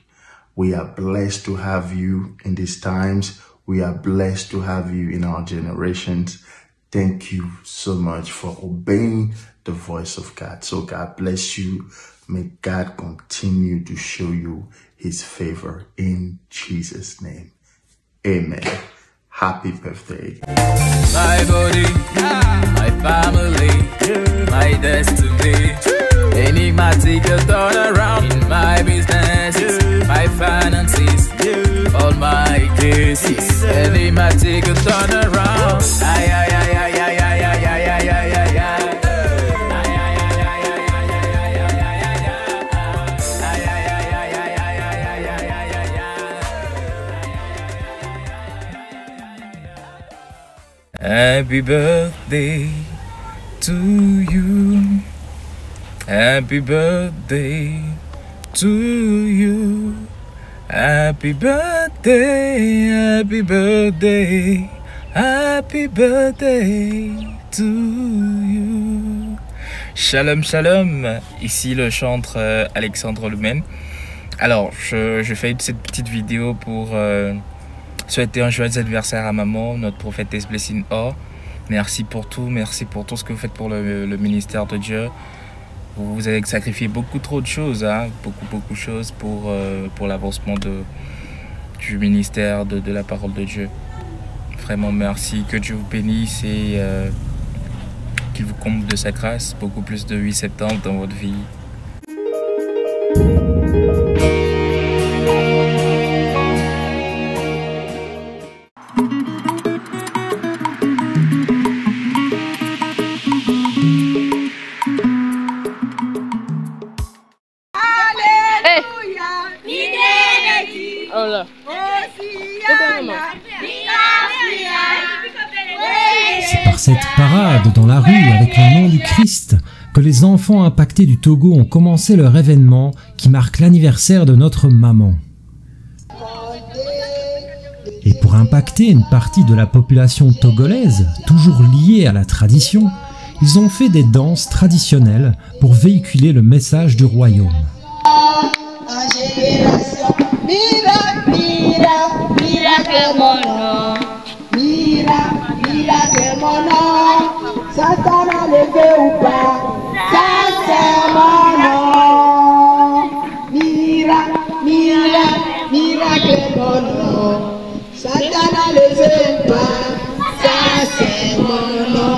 We are blessed to have you in these times. We are blessed to have you in our generations. Thank you so much for obeying the voice of God. So God bless you. May God continue to show you His favor in Jesus' name. Amen. Happy birthday. My body, my family, my destiny. Enigmatic turnaround in my business, my finances, all my cases. Enigmatic turnaround. Ay, ay, ay, ay, ay, ay, ay, ay, ay, ay, ay, ay. Happy birthday to you. Happy birthday to you. Happy birthday, happy birthday, happy birthday to you. Shalom, shalom. Ici le chantre Alexandre Lumen. Alors, je fais cette petite vidéo pour souhaiter un joyeux anniversaire à maman, notre prophétesse Blessing Or. Merci pour tout ce que vous faites pour le ministère de Dieu. Vous avez sacrifié beaucoup trop de choses, hein? beaucoup de choses pour l'avancement du ministère de la parole de Dieu. Vraiment merci, que Dieu vous bénisse et qu'il vous comble de sa grâce, beaucoup plus de 8 septembre dans votre vie. C'est par cette parade dans la rue avec le nom du Christ que les enfants impactés du Togo ont commencé leur événement qui marque l'anniversaire de notre maman. Et pour impacter une partie de la population togolaise, toujours liée à la tradition, ils ont fait des danses traditionnelles pour véhiculer le message du royaume. Mira, mira, mira que mono. Mira, mira que mono. Satan a levé ou pas. Ça c'est mono. Mira, mira, mira que mono. Satan a levé ou pas. Ça c'est mono.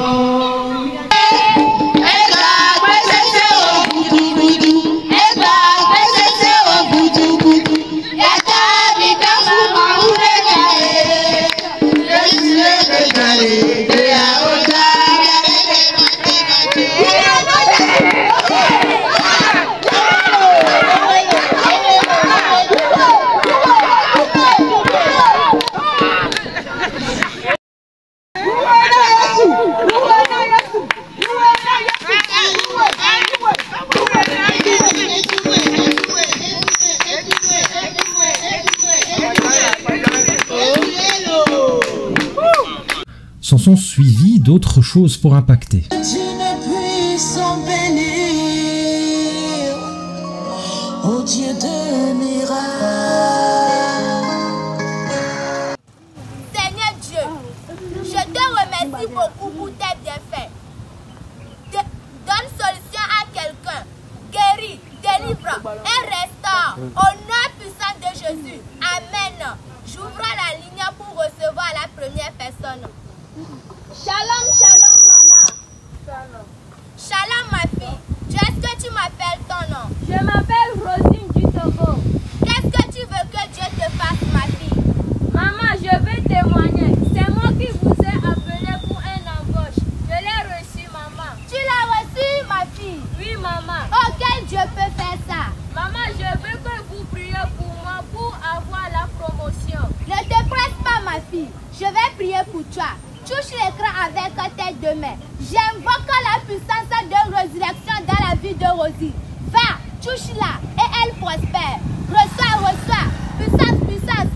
S'en sont suivies d'autres choses pour impacter. Dieu ne puisse en bénir, ô Dieu de miracles. Seigneur Dieu, je te remercie beaucoup pour tes bienfaits. Donne solution à quelqu'un, guéris, délivre et restaure au nom puissant de Jésus. Amen. J'ouvre la ligne pour recevoir la première personne. Shalom, shalom maman. Shalom. Shalom ma fille. Est-ce que tu m'appelles ton nom? Je m'appelle Rosine du Togo. Qu'est-ce que tu veux que Dieu te fasse ma fille? Maman, je veux témoigner. C'est moi qui vous ai appelé pour un embauche. Je l'ai reçu maman. Tu l'as reçu ma fille? Oui maman. Oh quel Dieu peut faire ça? Maman, je veux que vous priez pour moi pour avoir la promotion. Ne te presse pas ma fille. Je vais prier pour toi. Touche l'écran avec tes deux mains. J'invoque la puissance de résurrection dans la vie de Rosie. Va, touche-la et elle prospère. Reçois, reçois. Puissance, puissance.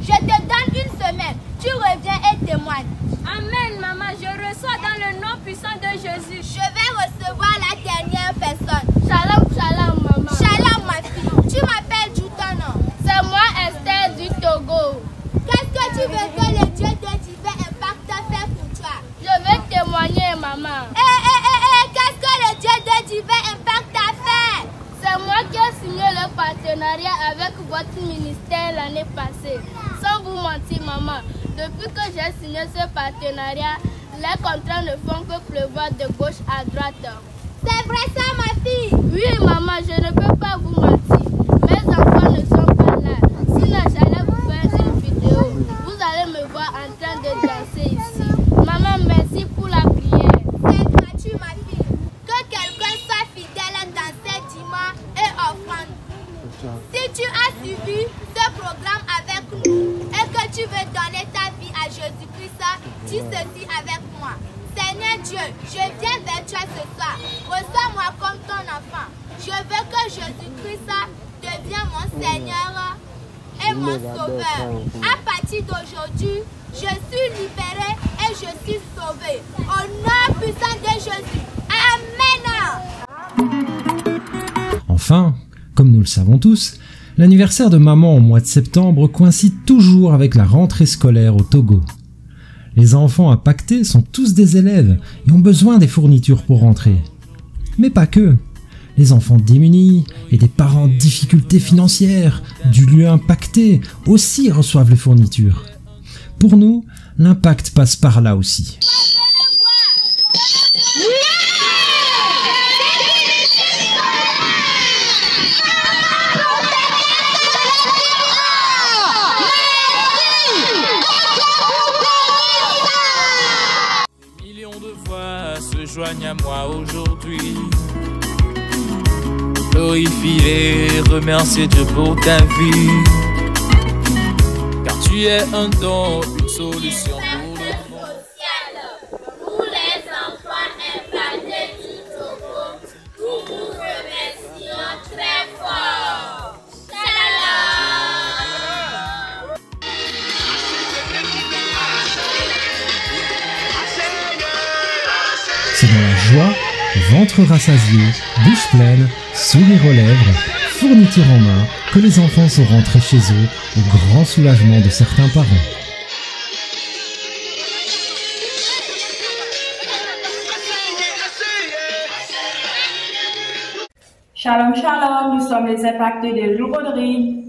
Je te donne une semaine. Tu reviens et témoignes. Amen, maman. Je reçois dans le nom puissant de Jésus. Je vais recevoir la dernière personne. Shalom, shalom, maman. Shalom, ma fille. Tu m'appelles du ton nom. C'est moi, Esther du Togo. Qu'est-ce que tu veux que le Dieu de divin impact fait pour toi? Je veux témoigner, maman. Qu'est-ce que le Dieu de divin impact a fait? C'est moi qui ai signé le partenariat avec votre ministère l'année passée. Sans vous mentir, maman, depuis que j'ai signé ce partenariat, les contrats ne font que pleuvoir de gauche à droite. C'est vrai ça, ma fille? Oui, maman, je ne peux pas vous mentir. Mes enfants ne sont pas là. Sinon, j'allais vous faire une vidéo. Vous allez me voir en train de danser ici. Maman, merci pour la prière. C'est gratuit, ma fille. Que quelqu'un soit fidèle dans ses dimanches et offrande. Si tu as suivi ce programme avec nous et que tu veux donner ta vie à Jésus-Christ, dis ceci avec moi. Seigneur Dieu, je viens vers toi ce soir. Reçois-moi comme ton enfant. Je veux que Jésus-Christ devienne mon Seigneur et mon Sauveur. À partir d'aujourd'hui, je suis libéré et je suis sauvé. Au nom puissant de Jésus. Amen. Enfin, comme nous le savons tous, l'anniversaire de maman au mois de septembre coïncide toujours avec la rentrée scolaire au Togo. Les enfants à Pacté sont tous des élèves et ont besoin des fournitures pour rentrer. Mais pas que. Les enfants démunis et des parents en difficultés financières du lieu impacté aussi reçoivent les fournitures. Pour nous, l'impact passe par là aussi. Joigne à moi aujourd'hui. Glorifier, remercier Dieu pour ta vie. Car tu es un don, une solution pour le monde. Pour les enfants implantés du Togo, nous vous remercions très fort. Shalom. C'est dans la joie, ventre rassasié, bouche pleine, sourire aux lèvres, fourniture en main, que les enfants sont rentrés chez eux au grand soulagement de certains parents. Shalom, shalom, nous sommes les impactés de l'Ouroderie.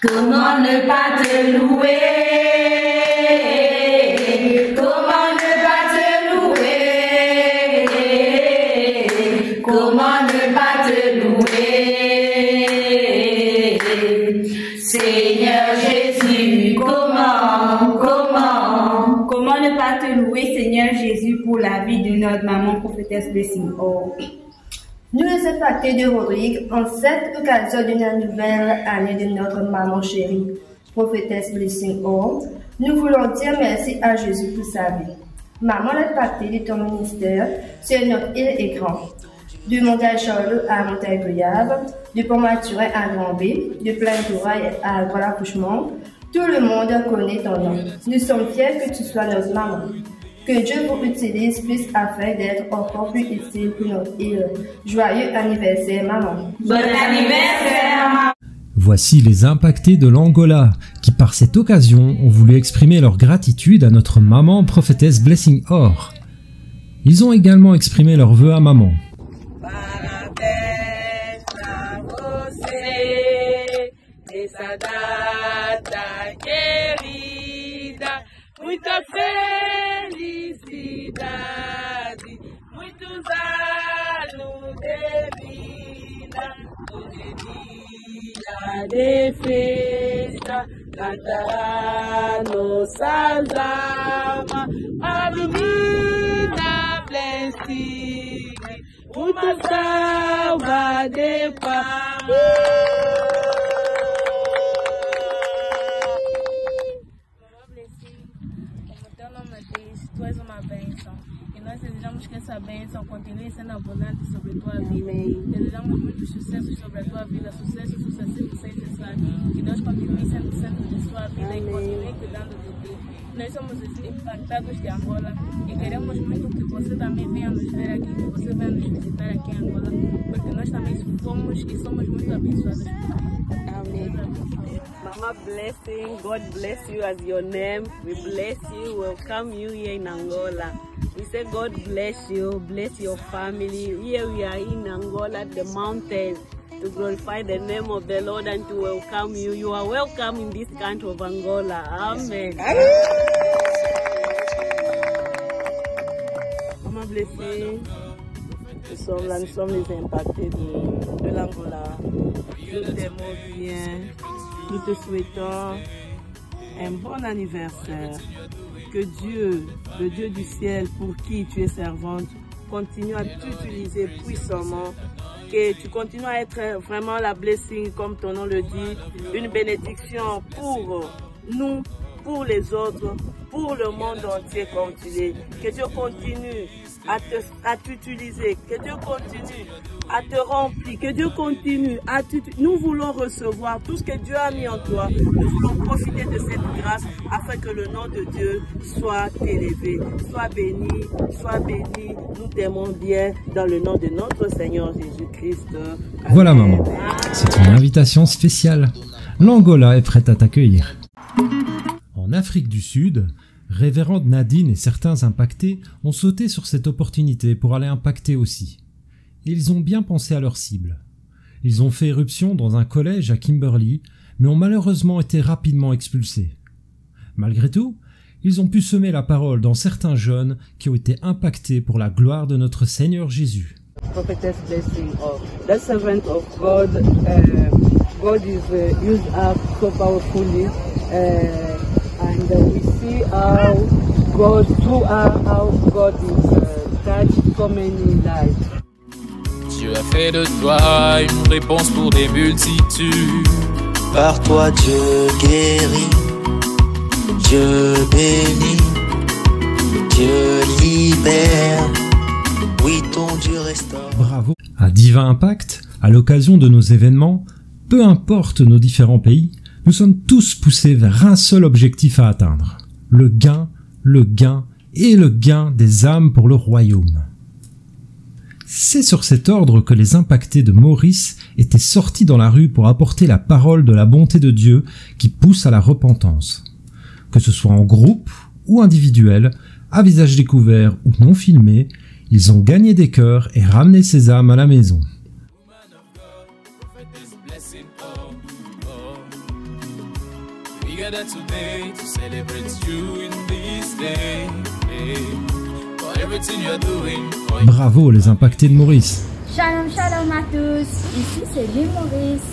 Comment ne pas te louer? Comment ne pas te louer? Comment ne pas te louer? Seigneur Jésus, Comment ne pas te louer, Seigneur Jésus, pour la vie de notre maman prophétesse Blessing All. Nous les impactés de Rodrigue, en cette occasion d'une nouvelle année de notre maman chérie, prophétesse Blessing All, nous voulons dire merci à Jésus pour sa vie. Maman l'impactée de ton ministère sur notre île est grand. De Montagne-Charlot à Montagne-Goyave, de Pont-Maturin à Grand-B, de Plaine-Touraille à Grand-Accouchement, tout le monde connaît ton nom. Nous sommes fiers que tu sois notre maman. Que Dieu vous utilise plus afin d'être encore plus utile pour notre île. Joyeux anniversaire, maman. Bon anniversaire, maman. Voici les impactés de l'Angola, qui par cette occasion ont voulu exprimer leur gratitude à notre maman prophétesse Blessing Or. Ils ont également exprimé leurs vœux à maman. Muita felicidade, muitos anos de vida, hoje dia de festa, cantará nossas almas, a menina Blessing, uma salva de paz. Tu és uma bênção e nós desejamos que essa bênção continue sendo abundante sobre a tua vida. Desejamos muitos sucessos sobre a tua vida, sucesso sucessivo sem cessar. Que Deus continue sendo centro de sua vida e continue cuidando de ti. Nós somos impactados de Angola e queremos muito que você também venha nos ver aqui, que você venha nos visitar aqui em Angola, porque nós também fomos e somos muito abençoados. Amém. Mama Blessing, God bless you as your name. We bless you, welcome you here in Angola. We say God bless you, bless your family. Here we are in Angola, the mountains, to glorify the name of the Lord and to welcome you. You are welcome in this country of Angola. Amen. Mama Blessing, nous sommes les impactés de l'Angola. Nous t'aimons bien. Nous te souhaitons un bon anniversaire. Que Dieu, le Dieu du ciel pour qui tu es servante, continue à t'utiliser puissamment. Que tu continues à être vraiment la blessing, comme ton nom le dit, une bénédiction pour nous, pour les autres, pour le monde entier comme tu l'es. Que Dieu continue à t'utiliser, que Dieu continue à te remplir, que Dieu continue à t'utiliser. Nous voulons recevoir tout ce que Dieu a mis en toi. Nous voulons profiter de cette grâce afin que le nom de Dieu soit élevé. Sois béni, nous t'aimons bien dans le nom de notre Seigneur Jésus-Christ. Voilà maman, c'est une invitation spéciale. L'Angola est prête à t'accueillir. En Afrique du Sud, Révérende Nadine et certains impactés ont sauté sur cette opportunité pour aller impacter aussi. Et ils ont bien pensé à leur cible. Ils ont fait éruption dans un collège à Kimberley, mais ont malheureusement été rapidement expulsés. Malgré tout, ils ont pu semer la parole dans certains jeunes qui ont été impactés pour la gloire de notre Seigneur Jésus. Prophetess blessing of the servant of God. God is used up so powerfully, and we see how God, how God is touched so many lives. Dieu a fait de toi une réponse pour des multitudes. Par toi Dieu guérit, Dieu bénit, Dieu libère. Oui, ton Dieu restaure. Bravo. À Divin Impact, à l'occasion de nos événements, peu importe nos différents pays, nous sommes tous poussés vers un seul objectif à atteindre. Le gain et le gain des âmes pour le royaume. C'est sur cet ordre que les impactés de Maurice étaient sortis dans la rue pour apporter la parole de la bonté de Dieu qui pousse à la repentance. Que ce soit en groupe ou individuel, à visage découvert ou non filmé, ils ont gagné des cœurs et ramené ces âmes à la maison. Bravo les impactés de Maurice. Shalom, shalom à tous. Ici c'est l'île Maurice.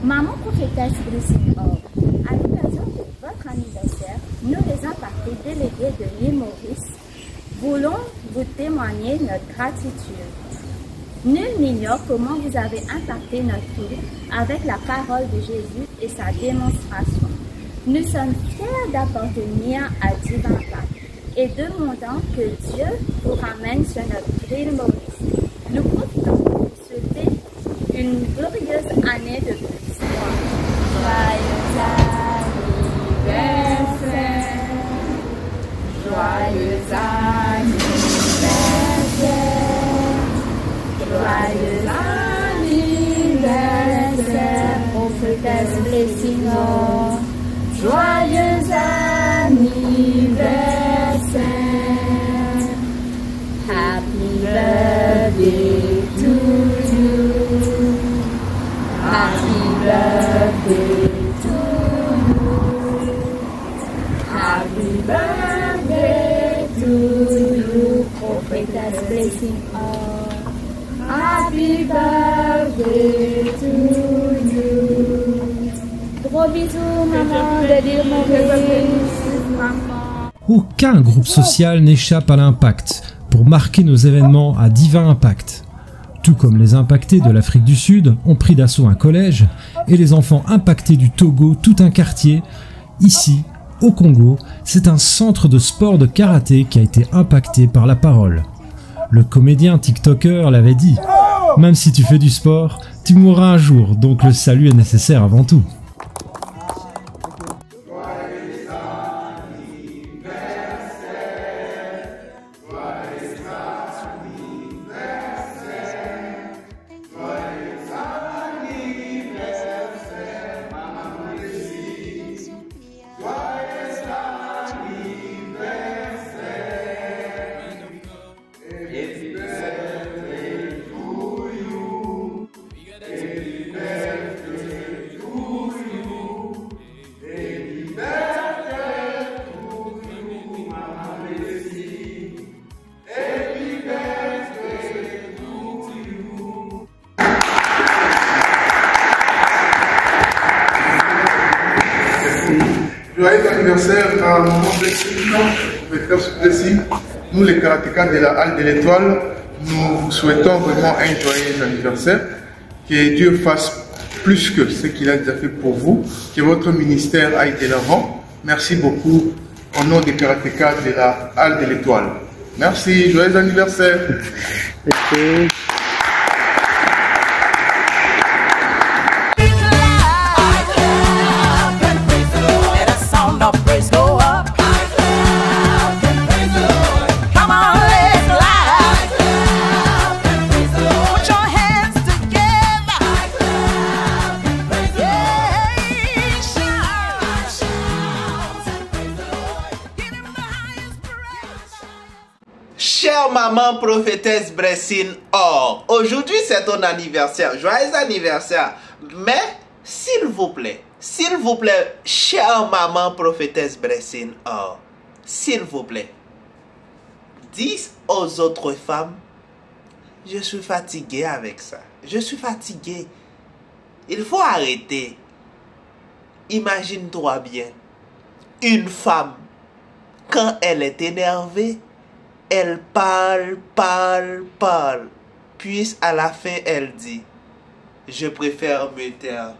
Maman prophétesse Blessing Or. À l'occasion de votre anniversaire, nous les impactés délégués de l'île Maurice voulons vous témoigner notre gratitude. Nul n'ignore comment vous avez impacté notre vie avec la parole de Jésus et sa démonstration. Nous sommes fiers d'appartenir à Divin Impact et demandons que Dieu vous ramène sur notre île Maurice. Nous profitons pour vous souhaiter une glorieuse année de plus. Joyeux anniversaire, joyeux anniversaire, joyeux anniversaire, prophétesse Blessing Or. Joyeux anniversaire, happy birthday to you, happy birthday to you, happy birthday to you, prophetess Blessing Or. Happy birthday to you. Gros bisous, maman, de l'île Maurice. Aucun groupe social n'échappe à l'impact pour marquer nos événements à Divin Impact. Tout comme les impactés de l'Afrique du Sud ont pris d'assaut un collège et les enfants impactés du Togo tout un quartier, ici, au Congo, c'est un centre de sport de karaté qui a été impacté par la parole. Le comédien TikToker l'avait dit, même si tu fais du sport, tu mourras un jour, donc le salut est nécessaire avant tout. Joyeux anniversaire à Maman Blessing. Nous, les karatékas de la Halle de l'Étoile, nous vous souhaitons vraiment un joyeux anniversaire. Que Dieu fasse plus que ce qu'il a déjà fait pour vous. Que votre ministère aille de l'avant. Merci beaucoup au nom des karatékas de la Halle de l'Étoile. Merci, joyeux anniversaire. Merci. Chère maman prophétesse Blessing Or, aujourd'hui c'est ton anniversaire, joyeux anniversaire. Mais s'il vous plaît, chère maman prophétesse Blessing Or, s'il vous plaît, dis aux autres femmes, je suis fatigué avec ça, je suis fatigué. Il faut arrêter. Imagine-toi bien, une femme, quand elle est énervée, elle parle. Puis à la fin, elle dit, je préfère me taire.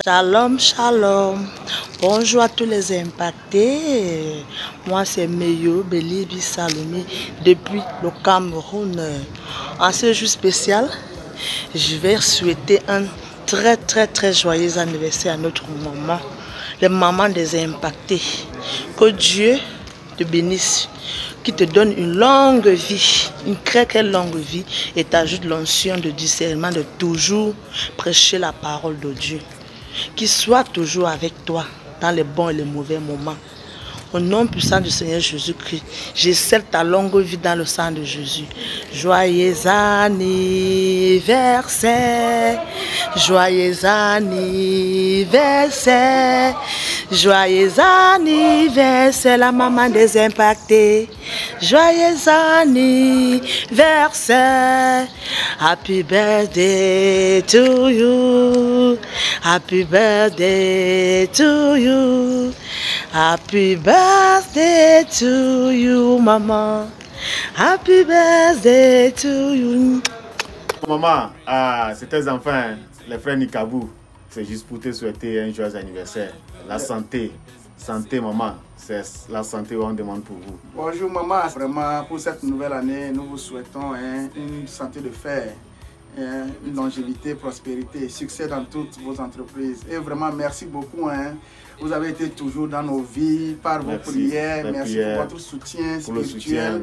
Shalom, shalom. Bonjour à tous les impactés. Moi, c'est Meyo Belibi Salomé depuis le Cameroun. En ce jour spécial, je vais souhaiter un très joyeux anniversaire à notre maman, les mamans des impactés. Que Dieu te bénisse, qui te donne une longue vie, une très longue vie, et t'ajoute l'onction de discernement de toujours prêcher la parole de Dieu. Qu'il soit toujours avec toi dans les bons et les mauvais moments. Au nom puissant du Seigneur Jésus-Christ, je scelle ta longue vie dans le sang de Jésus. Joyeux anniversaire, joyeux anniversaire, joyeux anniversaire, la maman des impactés. Joyeux anniversaire, happy birthday to you, happy birthday to you, happy birthday to you, maman. Happy birthday to you. Maman, c'est tes enfants, les frères Nikabou. C'est juste pour te souhaiter un joyeux anniversaire. La santé, maman. C'est la santé qu'on demande pour vous. Bonjour maman, vraiment pour cette nouvelle année, nous vous souhaitons une santé de fer, une longévité, prospérité, succès dans toutes vos entreprises. Et vraiment merci beaucoup. Vous avez été toujours dans nos vies par vos prières. Merci pour votre soutien spirituel.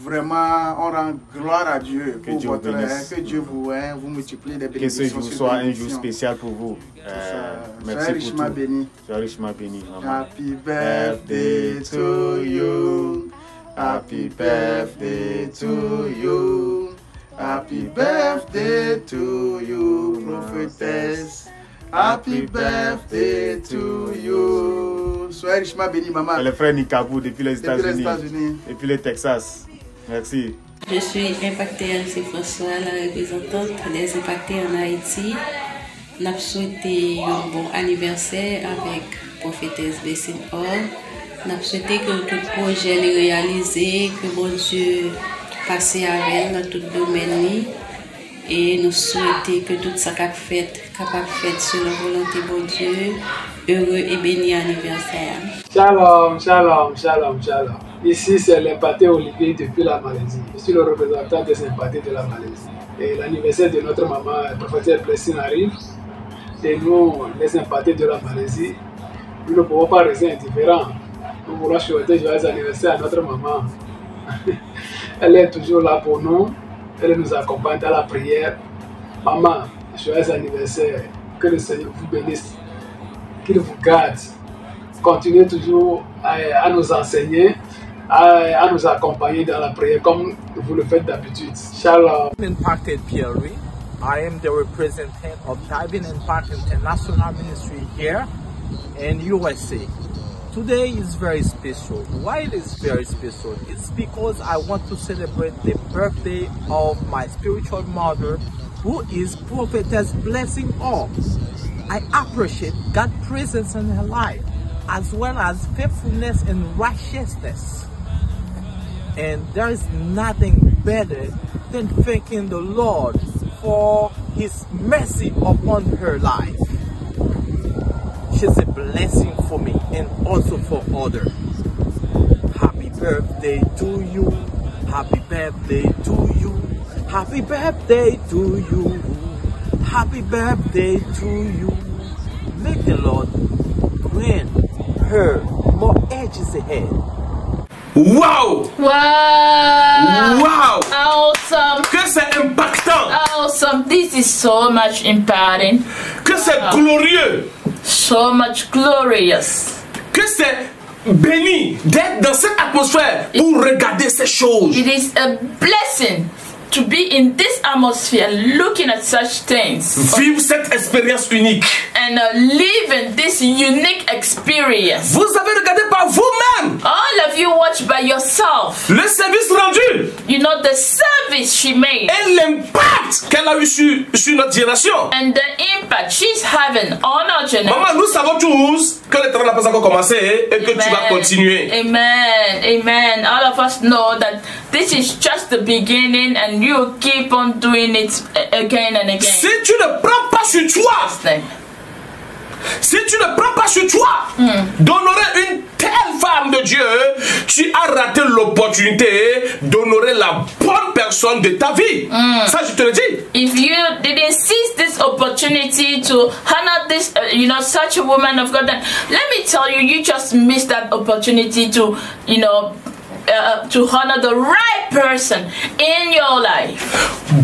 Vraiment, on rend gloire à Dieu pour votre que Dieu vous multiplie des bénédictions. Que ce jour soit un jour spécial pour vous. Merci soyez richement béni. Soyez richement béni, maman. Happy birthday to you. Happy birthday to you. Happy birthday to you, prophétesse. Happy birthday to you. Soyez richement béni, maman. Et le frère Nikabou depuis les États-Unis. Et puis le Texas. Merci. Je suis impactée Alice François, la représentante des impactés en Haïti. Nous avons souhaité un bon anniversaire avec prophétesse Blessing Or. Nous avons souhaité que tout projet soit réalisé, que bon Dieu passe avec dans tout domaine. Et nous souhaitons que tout ça capable fait sur la volonté de Dieu. Heureux et béni anniversaire. Shalom, shalom, shalom, shalom. Ici, c'est l'impacté Olivier depuis la Malaisie. Je suis le représentant des impactés de la Malaisie. Et l'anniversaire de notre maman, prophétesse Blessing, arrive. Et nous, les impactés de la Malaisie, nous ne pouvons pas rester indifférents. Nous voulons souhaiter joyeux anniversaire à notre maman. Elle est toujours là pour nous. Elle nous accompagne dans la prière. Maman, joyeux anniversaire. Que le Seigneur vous bénisse. Qu'il vous garde. Continuez toujours à nous enseigner, à nous accompagner dans la prière comme vous le faites d'habitude. Shalom. Impacted PLV. I am the representative of Divine Impact International Ministry here in USA. Today is very special. Why it is very special? It's because I want to celebrate the birthday of my spiritual mother, who is Prophetess Blessing Or. I appreciate God's presence in her life, as well as faithfulness and righteousness. And there is nothing better often thanking the Lord for His mercy upon her life. She's a blessing for me and also for others. Happy birthday to you. Happy birthday to you. Happy birthday to you. Happy birthday to you. Make the Lord grant her more edges ahead. Wow! Wow! Wow! Awesome! Que c'est impactant! Awesome! This is so much impacting. Que c'est glorieux! So much glorious. Que c'est béni d'être dans cette atmosphère pour regarder ces choses. It is a blessing to be in this atmosphere looking at such things. Vivre cette expérience unique. And living this unique experience. Vous avez regardé par vous-même. All of you watch by yourself. Le service rendu. You know the service she made. Et l'impact qu'elle a eu sur notre génération. And the impact she's having on our generation. Maman, nous savons tous que le travail n'a pas encore commencé et que tu vas continuer. Amen. Amen. All of us know that this is just the beginning and you keep on doing it again and again. Si tu ne prends pas sur toi, si tu ne prends pas sur toi d'honorer une telle femme de Dieu, tu as raté l'opportunité d'honorer la bonne personne de ta vie. Ça, je te le dis. If you didn't seize this opportunity to honor this, such a woman of God, then let me tell you, you just missed that opportunity to, to honor the right person in your life.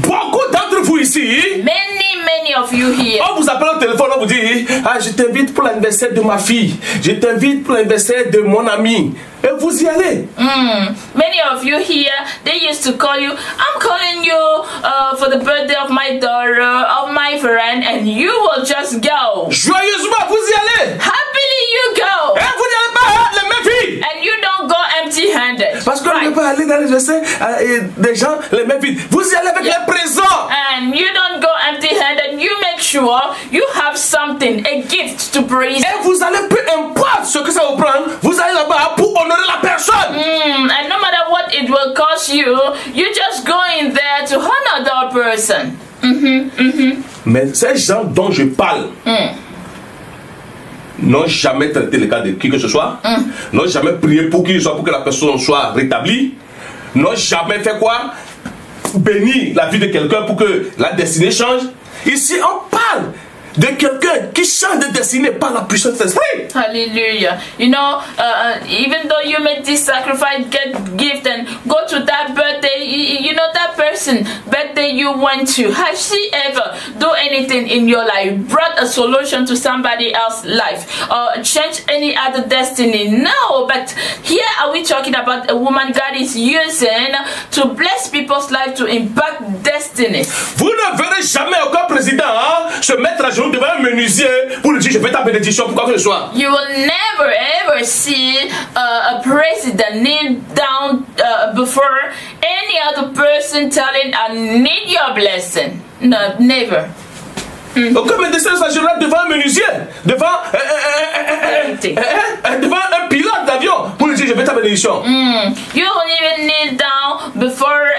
Beaucoup d'entre vous ici, many of you here, on vous appelle au téléphone, on vous dit, ah, je t'invite pour l'anniversaire de ma fille, je t'invite pour l'anniversaire de mon ami, et vous y allez. Many of you here, they used to call you, I'm calling you for the birthday of my daughter, of my friend, and you will just go. Joyeusement, vous y allez. Happily you go. Et vous n'y allez pas les mêmes filles. And you don't go empty-handed. Parce qu'on ne peut pas aller dans les essais des gens les mêmes vides. Vous y allez avec les présents. And you don't go empty-handed. You make sure you have something, a gift to praise. Et vous allez, peu importe ce que ça vous prend, vous allez là-bas pour honorer la personne. And no matter what it will cost you, you just go in there to honor that person. Mais ces gens dont je parle n'ont jamais traité le cas de qui que ce soit, n'ont jamais prié pour qui que ce soit pour que la personne soit rétablie, n'ont jamais fait quoi? Bénir la vie de quelqu'un pour que la destinée change. Ici, on parle de quelqu'un qui change de destinée par la puissance de l'esprit. Hallelujah. You know, even though you made this sacrifice, get gift and go to that birthday, you know that person birthday you went to, has she ever do anything in your life, brought a solution to somebody else's life, or changed any other destiny? No, but here are we talking about a woman God is using to bless people's life, to impact destiny. Vous ne verrez jamais aucun président se mettre à genoux devant un menuisier pour lui dire je fais ta bénédiction pour quoi que ce soit. You will never ever see a president kneel down before any other person telling I need your blessing. No, never. Aucun médecin ne s'agira devant un menuisier, devant un pilote d'avion pour lui dire je fais ta bénédiction. You won't even kneel down before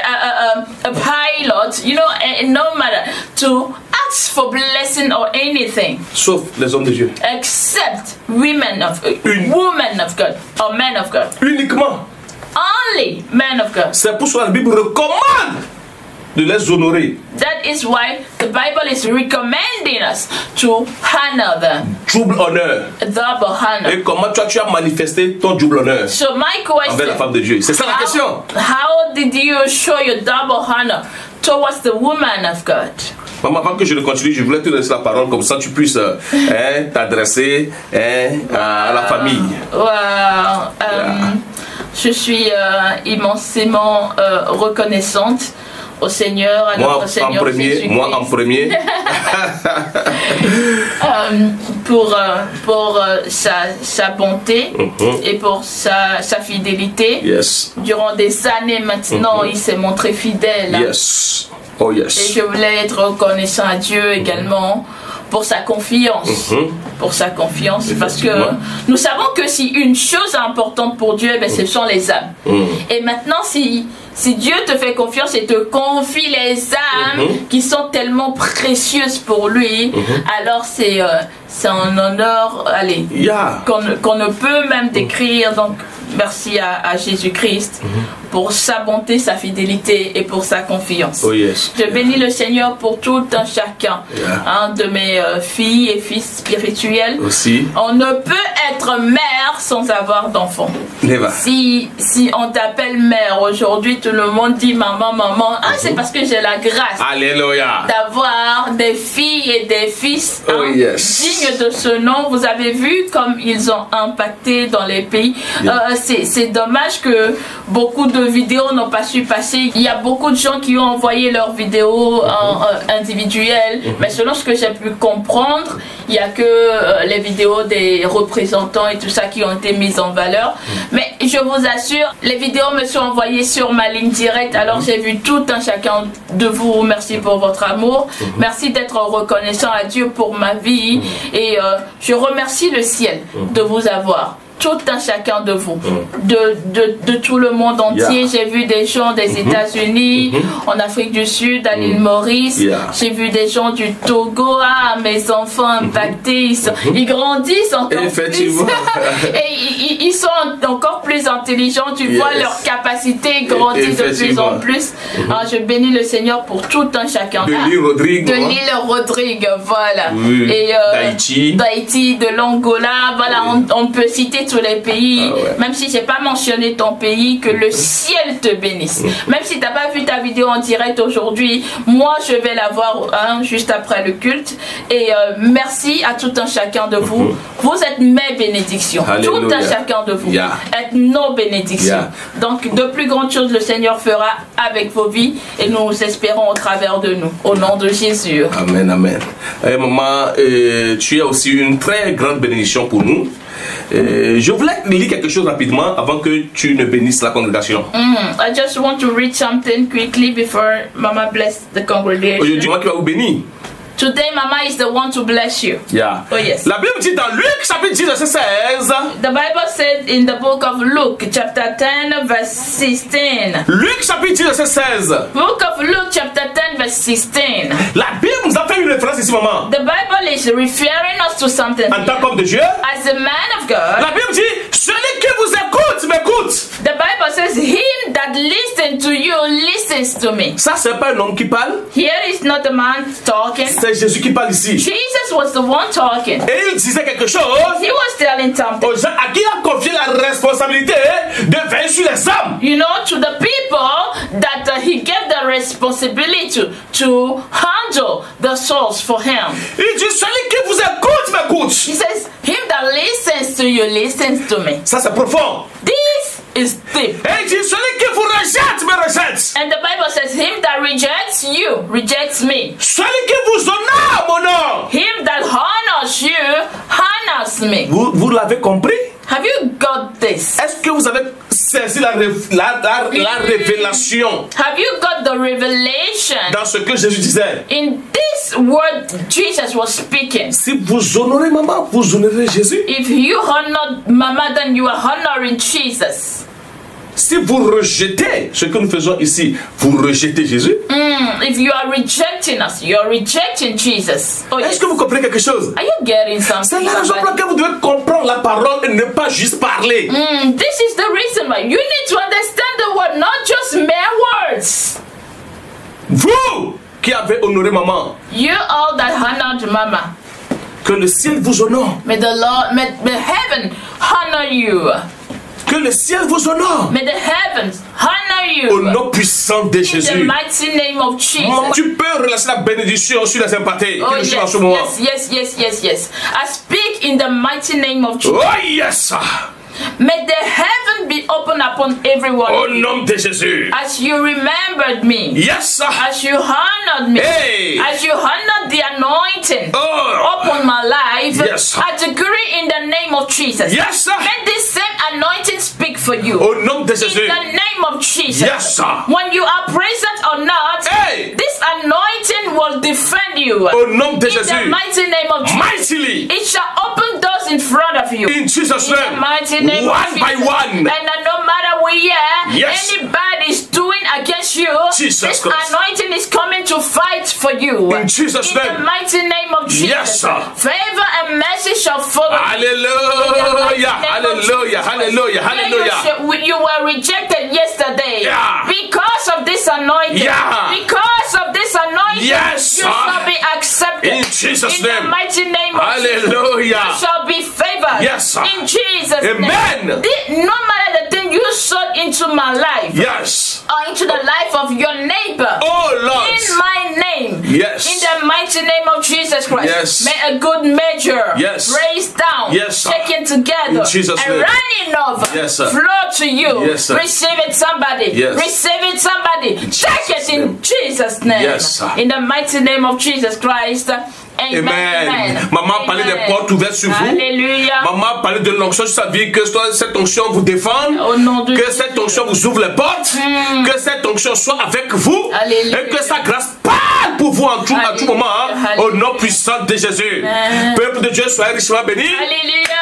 a pilot, you know, no matter, to ask for blessing or anything. Sauf les hommes de Dieu. Except women of God or men of God. Uniquement. Only men of God. C'est pour cela que la Bible recommande de les honorer. That is why the Bible is recommending us to honor them. Double honneur. Double honor. Et comment toi tu as manifesté ton double honneur so my question, envers la femme de Dieu? C'est ça la question. How did you show your double honor towards the woman of God? Maman, avant que je ne continue, je voulais te laisser la parole comme ça tu puisses t'adresser à la famille. Je suis immensément reconnaissante au Seigneur, à notre Seigneur Jésus-Christ. Moi en premier. pour sa bonté et pour sa fidélité. Durant des années maintenant, il s'est montré fidèle. Oh yes. Et je voulais être reconnaissant à Dieu également pour sa confiance. Pour sa confiance, parce que nous savons que si une chose est importante pour Dieu, ben, ce sont les âmes. Et maintenant, si si Dieu te fait confiance et te confie les âmes qui sont tellement précieuses pour lui, alors c'est un honneur, allez, qu'on ne peut même décrire. Donc, merci à Jésus-Christ pour sa bonté, sa fidélité et pour sa confiance. Oh yes. Je bénis le Seigneur pour tout un chacun de mes filles et fils spirituels. Aussi. On ne peut être mère sans avoir d'enfant. Si on t'appelle mère aujourd'hui, tout le monde dit maman, maman. Ah, c'est parce que j'ai la grâce d'avoir des filles et des fils dignes de ce nom. Vous avez vu comme ils ont impacté dans les pays. C'est dommage que beaucoup de vidéos n'ont pas su passer. Il y a beaucoup de gens qui ont envoyé leurs vidéos individuelles, mais selon ce que j'ai pu comprendre, il n'y a que les vidéos des représentants et tout ça qui ont été mises en valeur. Mais je vous assure, les vidéos me sont envoyées sur ma ligne directe, alors j'ai vu tout un chacun de vous. Merci pour votre amour, merci d'être reconnaissant à Dieu pour ma vie, et je remercie le ciel de vous avoir. Tout un chacun de vous, de tout le monde entier. J'ai vu des gens des États-Unis, en Afrique du Sud, à l'île Maurice. J'ai vu des gens du Togo. Ah, mes enfants impactés, ils grandissent encore plus. Et ils sont encore plus intelligents. Tu vois leur capacité grandir de plus en plus. Alors, je bénis le Seigneur pour tout un chacun. De l'île Rodrigue. De l'île Rodrigue, voilà. Et d'Haïti, de l'Angola. Voilà, on peut citer tous les pays, même si j'ai pas mentionné ton pays, que le ciel te bénisse. Même si t'as pas vu ta vidéo en direct aujourd'hui, moi je vais la voir juste après le culte. Et merci à tout un chacun de vous. Vous êtes mes bénédictions. Tout un chacun de vous êtes nos bénédictions. Donc de plus grandes choses le Seigneur fera avec vos vies, et nous espérons au travers de nous. Au nom de Jésus. Amen, amen. Maman, tu es aussi une très grande bénédiction pour nous. Je voulais lire quelque chose rapidement avant que tu ne bénisses la congrégation. I just want to read something quickly before Mama bless the congregation. Aujourd'hui, moi qui va vous bénir. Today, Mama is the one to bless you. Yeah. Oh yes. La Bible dit dans Luc chapitre 10 verset 16. The Bible said in the book of Luke chapter 10 verse 16. Luc chapitre 10 verset 16. Book of Luke chapter 10 verse 16. La Bible nous a fait une référence ici, maman. The Bible is referring us to something. En tant qu'homme de Dieu. As a man of God. La Bible dit celui qui vous écoute m'écoute. The Bible says him that listens to you listens to me. Ça c'est pas un homme qui parle. Here is not a man talking. C'est Jésus qui parle ici. Jesus was the one talking. Et il disait quelque chose. He was telling something. Aux gens à qui il a confié la responsabilité de veiller sur les âmes. You know, to the people that he gave the responsibility to handle the souls for him. Il dit celui qui vous écoute m'écoute. He says him that listens to you listens to me. Ça c'est profond. This is deep. Et il dit celui qui vous rejette me rejette. And the Bible says him that rejects you rejects me. Celui qui vous honore m'honore. Him that honors you honors me. Vous l'avez compris? Have you got this? Est-ce que vous avez saisi la révélation? Have you got the revelation? Dans ce que Jésus disait. In this word Jesus was speaking. Si vous honorez maman, vous honorez Jésus. If you honor Mama, then you are honoring Jesus. Si vous rejetez ce que nous faisons ici, vous rejetez Jésus. If you are rejecting us, you are rejecting Jesus. Oh, est-ce que vous comprenez quelque chose? Are you getting something? C'est la raison pour laquelle vous devez comprendre la parole et ne pas juste parler. This is the reason why you need to understand the word, not just mere words. Vous qui avez honoré maman. You all that honored Mama. Que le ciel vous honore. May the Lord, may heaven honor you. Que le ciel vous honore. May the heavens honor you. Au nom puissant de Jésus. In the mighty name of Jesus. Tu peux relâcher la bénédiction sur les sympathies. Oh yes, en ce moment. yes. I speak in the mighty name of Jesus. Oh yes. May the heaven be open upon everyone. Au nom de Jésus. As you remembered me. Yes. As you honored me. Hey. As you honored the anointing upon my life. Yes. I decree in the name of Jesus. Yes. Let this same anointing speak for you. Au nom de Jésus. In the name of Jesus. Yes. When you are present or not, this anointing will defend you. Au nom de Jésus. In the mighty name of Jesus. Mightily. It shall open doors in front of you. In Jesus' name. In the mighty name one of Jesus. by one. And no matter where, anybody is doing against you, Jesus this Christ. anointing is coming to fight for you. In Jesus' In the name. mighty name of Jesus. Yes, sir. Favor and mercy shall follow you. Hallelujah. Hallelujah. Hallelujah. Hallelujah. You were rejected yesterday. Yeah. Because of this anointing. Yeah. Because of this anointing. Yes, you sir. shall be accepted. In Jesus' In name. the mighty name of Hallelujah. Jesus. You shall be favored. Yes, sir. In Jesus' Amen. name. No matter the thing you sowed into my life. Yes. Or into the life of your neighbor. Oh, Lord. In my name. Yes. In the mighty name of Jesus Christ. Yes. May a good measure. Yes. Raise down. Yes, sir. Shaken together. In Jesus' and name. running over. Yes, sir. Flow to you. Yes, sir. Receive it, somebody. Yes. Receive it, somebody. Take it in Jesus' name. Yes, sir. In the mighty name of Jesus Christ. Amen. Amen. Maman parlait des portes ouvertes sur vous. Alléluia. Maman parlait de l'onction sur sa vie, que cette onction vous défende, que cette onction vous ouvre les portes, que cette onction soit avec vous, Alléluia. et que sa grâce parle pour vous à tout moment, hein, au nom puissant de Jésus. Peuple de Dieu, soyez richement bénis. Alléluia.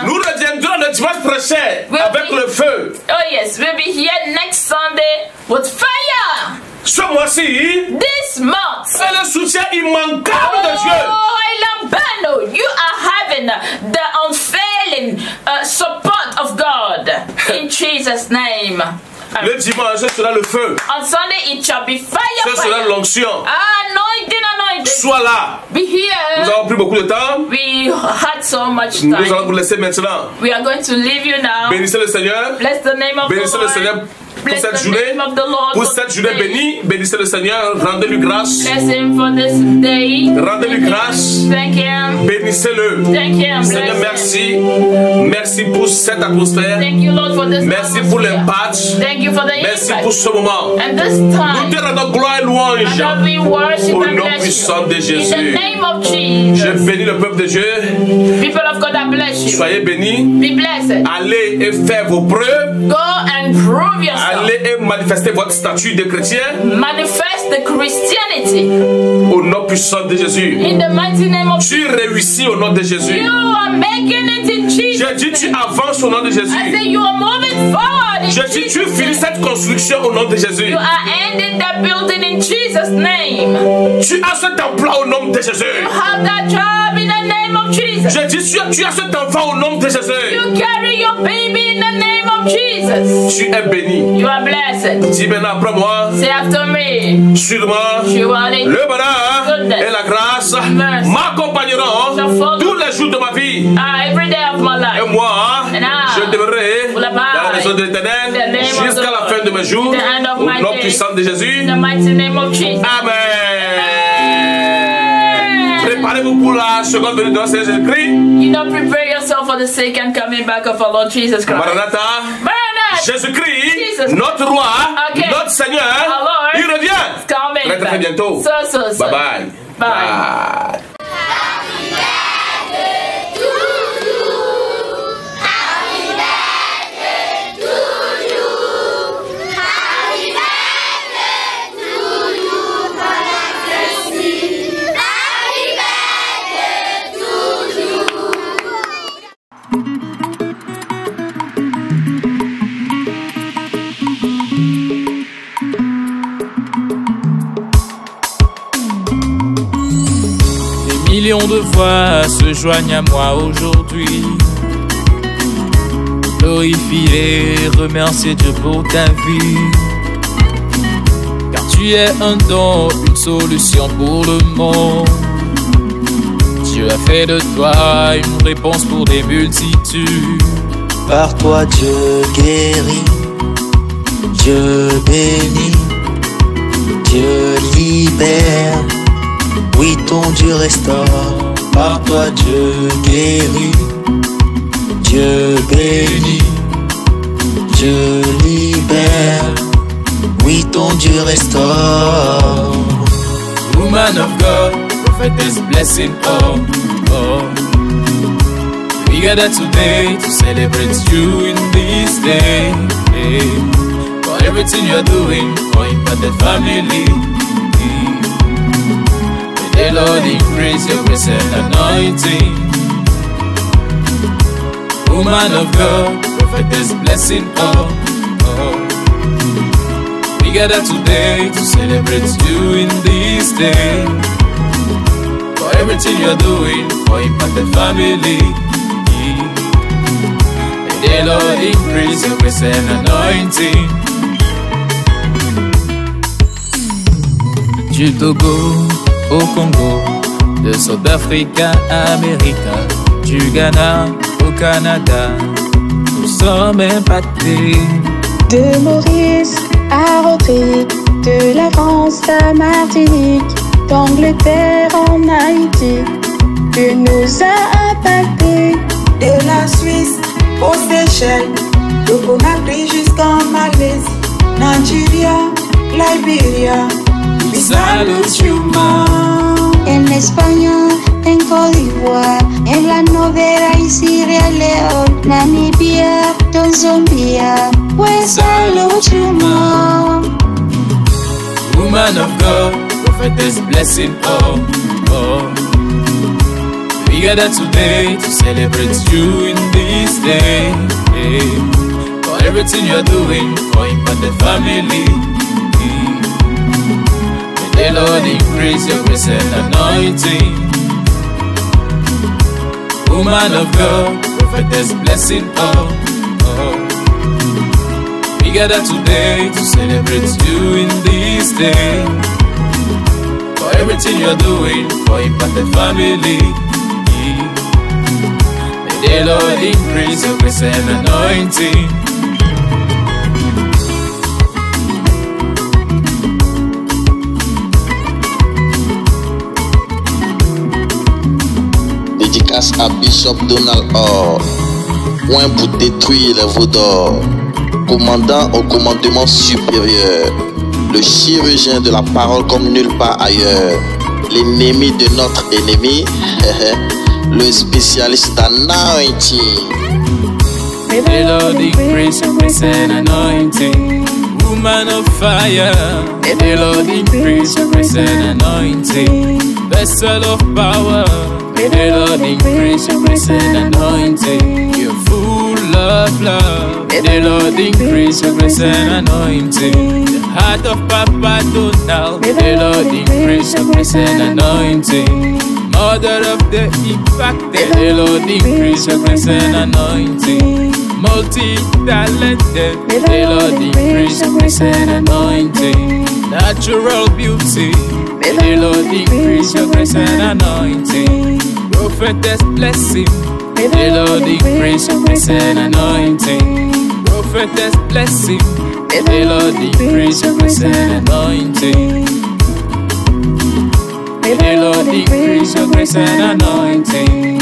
Nous reviendrons le dimanche prochain avec le feu. Oh yes, we'll be here next Sunday with fire. Ce mois-ci, this month, c'est le soutien immanquable de Dieu. Oh, Lambano, you are having the unfailing support of God in Jesus' name. Le dimanche, ce sera le feu. On Sunday it shall be fire. Ce sera l'onction. Anointing. Sois là. Be here. Nous avons pris beaucoup de temps. We had so much Nous time. allons vous laisser maintenant. We are going to leave you now. Bénissez le Seigneur. Bless the name of Bénissez the le Lord. Seigneur pour Bless cette the journée. name of the Lord Pour for cette this journée day. bénie. Bénissez le Seigneur. Rendez-lui grâce. Bless him for this day. Rendez-lui grâce. Thank him. Bénissez-le. Thank him. Seigneur, Bless merci. Merci pour cette atmosphère. Thank you, Lord, for this Merci pour l'impact. Thank you for the Merci impact. pour ce moment. And this time, Nous te rendons gloire et louange. and we worship Au and nom bless puissant you. de In the Jésus. name of Jesus. Je bénis le peuple de Dieu. People of God, I bless you. Soyez bénis. Be blessed. Allez et faites vos preuves. Go and prove yourself. Allez et manifestez votre statut de chrétien. Manifest the Christianity. Au nom puissant de Jésus. In the mighty name of Tu réussis au nom de Jésus. You are making it in Jesus. J'ai dit tu avances au nom de Jésus. I say you are moving forward in J'ai dit tu Jesus' finis cette construction au nom de Jésus. You are ending that building in Jesus' name. Tu as cet emploi au nom de Jésus. You have that job in the name of Jesus. J'ai dit tu as cet enfant au nom de Jésus. You carry your baby in the name of Jesus. Tu es béni. You are blessed. Dis maintenant après moi. Say after me. Sûrement, Surely, le bonheur goodness, et la grâce mercy m'accompagneront shall follow tous les jours de ma vie. every day of my life. Et moi, And I je demeurerai will abide dans la maison de in the l'Éternel name of jusqu'à the la fin de mes jours. the end of Au my nom days. puissant de Jésus. In the mighty name of Jesus. Amen. Préparez-vous pour la seconde venue de notre Seigneur Jésus-Christ. You know, prepare yourself for the second coming back of our Lord Jesus Christ. Maranatha. Maranatha. Jésus-Christ, Jesus. notre roi, Okay. notre Seigneur, Our Lord. il revient. It's coming Très très back. bientôt. So. Bye bye. Bye. Des millions de voix se joignent à moi aujourd'hui. Glorifier, remercier Dieu pour ta vie. Car tu es un don, une solution pour le monde. Dieu a fait de toi une réponse pour des multitudes. Par toi Dieu guérit, Dieu bénit, Dieu libère, oui ton Dieu restaure. Par toi Dieu guérit, Dieu bénit, Dieu libère, oui ton Dieu restaure. Woman of God, prophetess blessing, oh. We gather today to celebrate you in this day. For everything you're doing for Impacted Family. May the Lord increase your grace and anointing. Woman of God, prophetess blessing, oh. We gather today to celebrate you in this day. For everything you're doing for Impacted Family. May the Lord increase your grace and anointing. Du Togo au Congo, de South Africa à America, du Ghana au Canada, nous sommes impactés. De Maurice à Rodrigue, de la France à Martinique, d'Angleterre en Haïti, tu nous as impactés. De la Suisse aux Seychelles, de Conakry jusqu'en Malaisie, Nigeria, Liberia, we salute you, Mom. En España, en Côte d'Ivoire, en la Novera y Sierra Leone, Namibia, Tanzania, we salute you, Mom. Woman of God, prophetess blessing, oh, oh. We gather today to celebrate you in this day. For everything you're doing for Impacted Family. May the Lord increase your grace and anointing. Woman of God, prophetess blessing, oh, oh. We gather today to celebrate you in this day. For everything you're doing for Impacted Family. May the Lord increase your grace and anointing. Dédicace à Bishop Donald Orr, point pour détruire les veaux d'or, commandant au commandement supérieur, le chirurgien de la parole comme nulle part ailleurs, l'ennemi de notre ennemi, le spécialiste d'anointing. May the Lord increase your grace and anointing. Woman of fire, may the Lord increase your grace and anointing. Vessel of power, may the Lord increase your grace and anointing. You're full of love, may the Lord increase your grace and anointing. The heart of Papa Donald, may the Lord increase your grace and anointing. Mother of the impacted, the Lord increase your grace and anointing. Multi-talented, the Lord increase your grace and anointing. Natural beauty, may the Lord increase your grace and anointing. Prophetess blessing, may the Lord increase your grace and anointing. Prophetess blessing, may the Lord increase your grace and anointing. May the Lord increase your grace and anointing.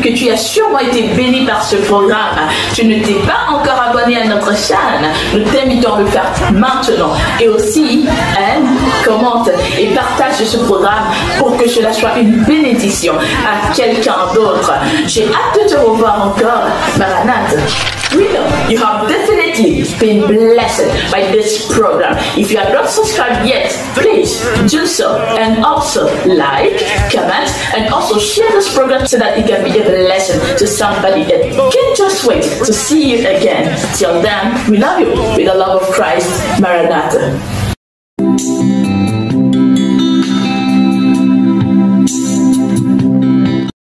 Que tu as sûrement été béni par ce programme. Tu ne t'es pas encore abonné à notre chaîne. Nous t'invitons à le faire maintenant. Et aussi, aime, commente et partage ce programme pour que cela soit une bénédiction à quelqu'un d'autre. J'ai hâte de te revoir encore. Maranatha. We know you have definitely been blessed by this program. If you are not subscribed yet, please do so, and also like, comment, and also share this program so that it can be a blessing to somebody that can't just wait to see you again. Till then, we love you with the love of Christ. Maranatha.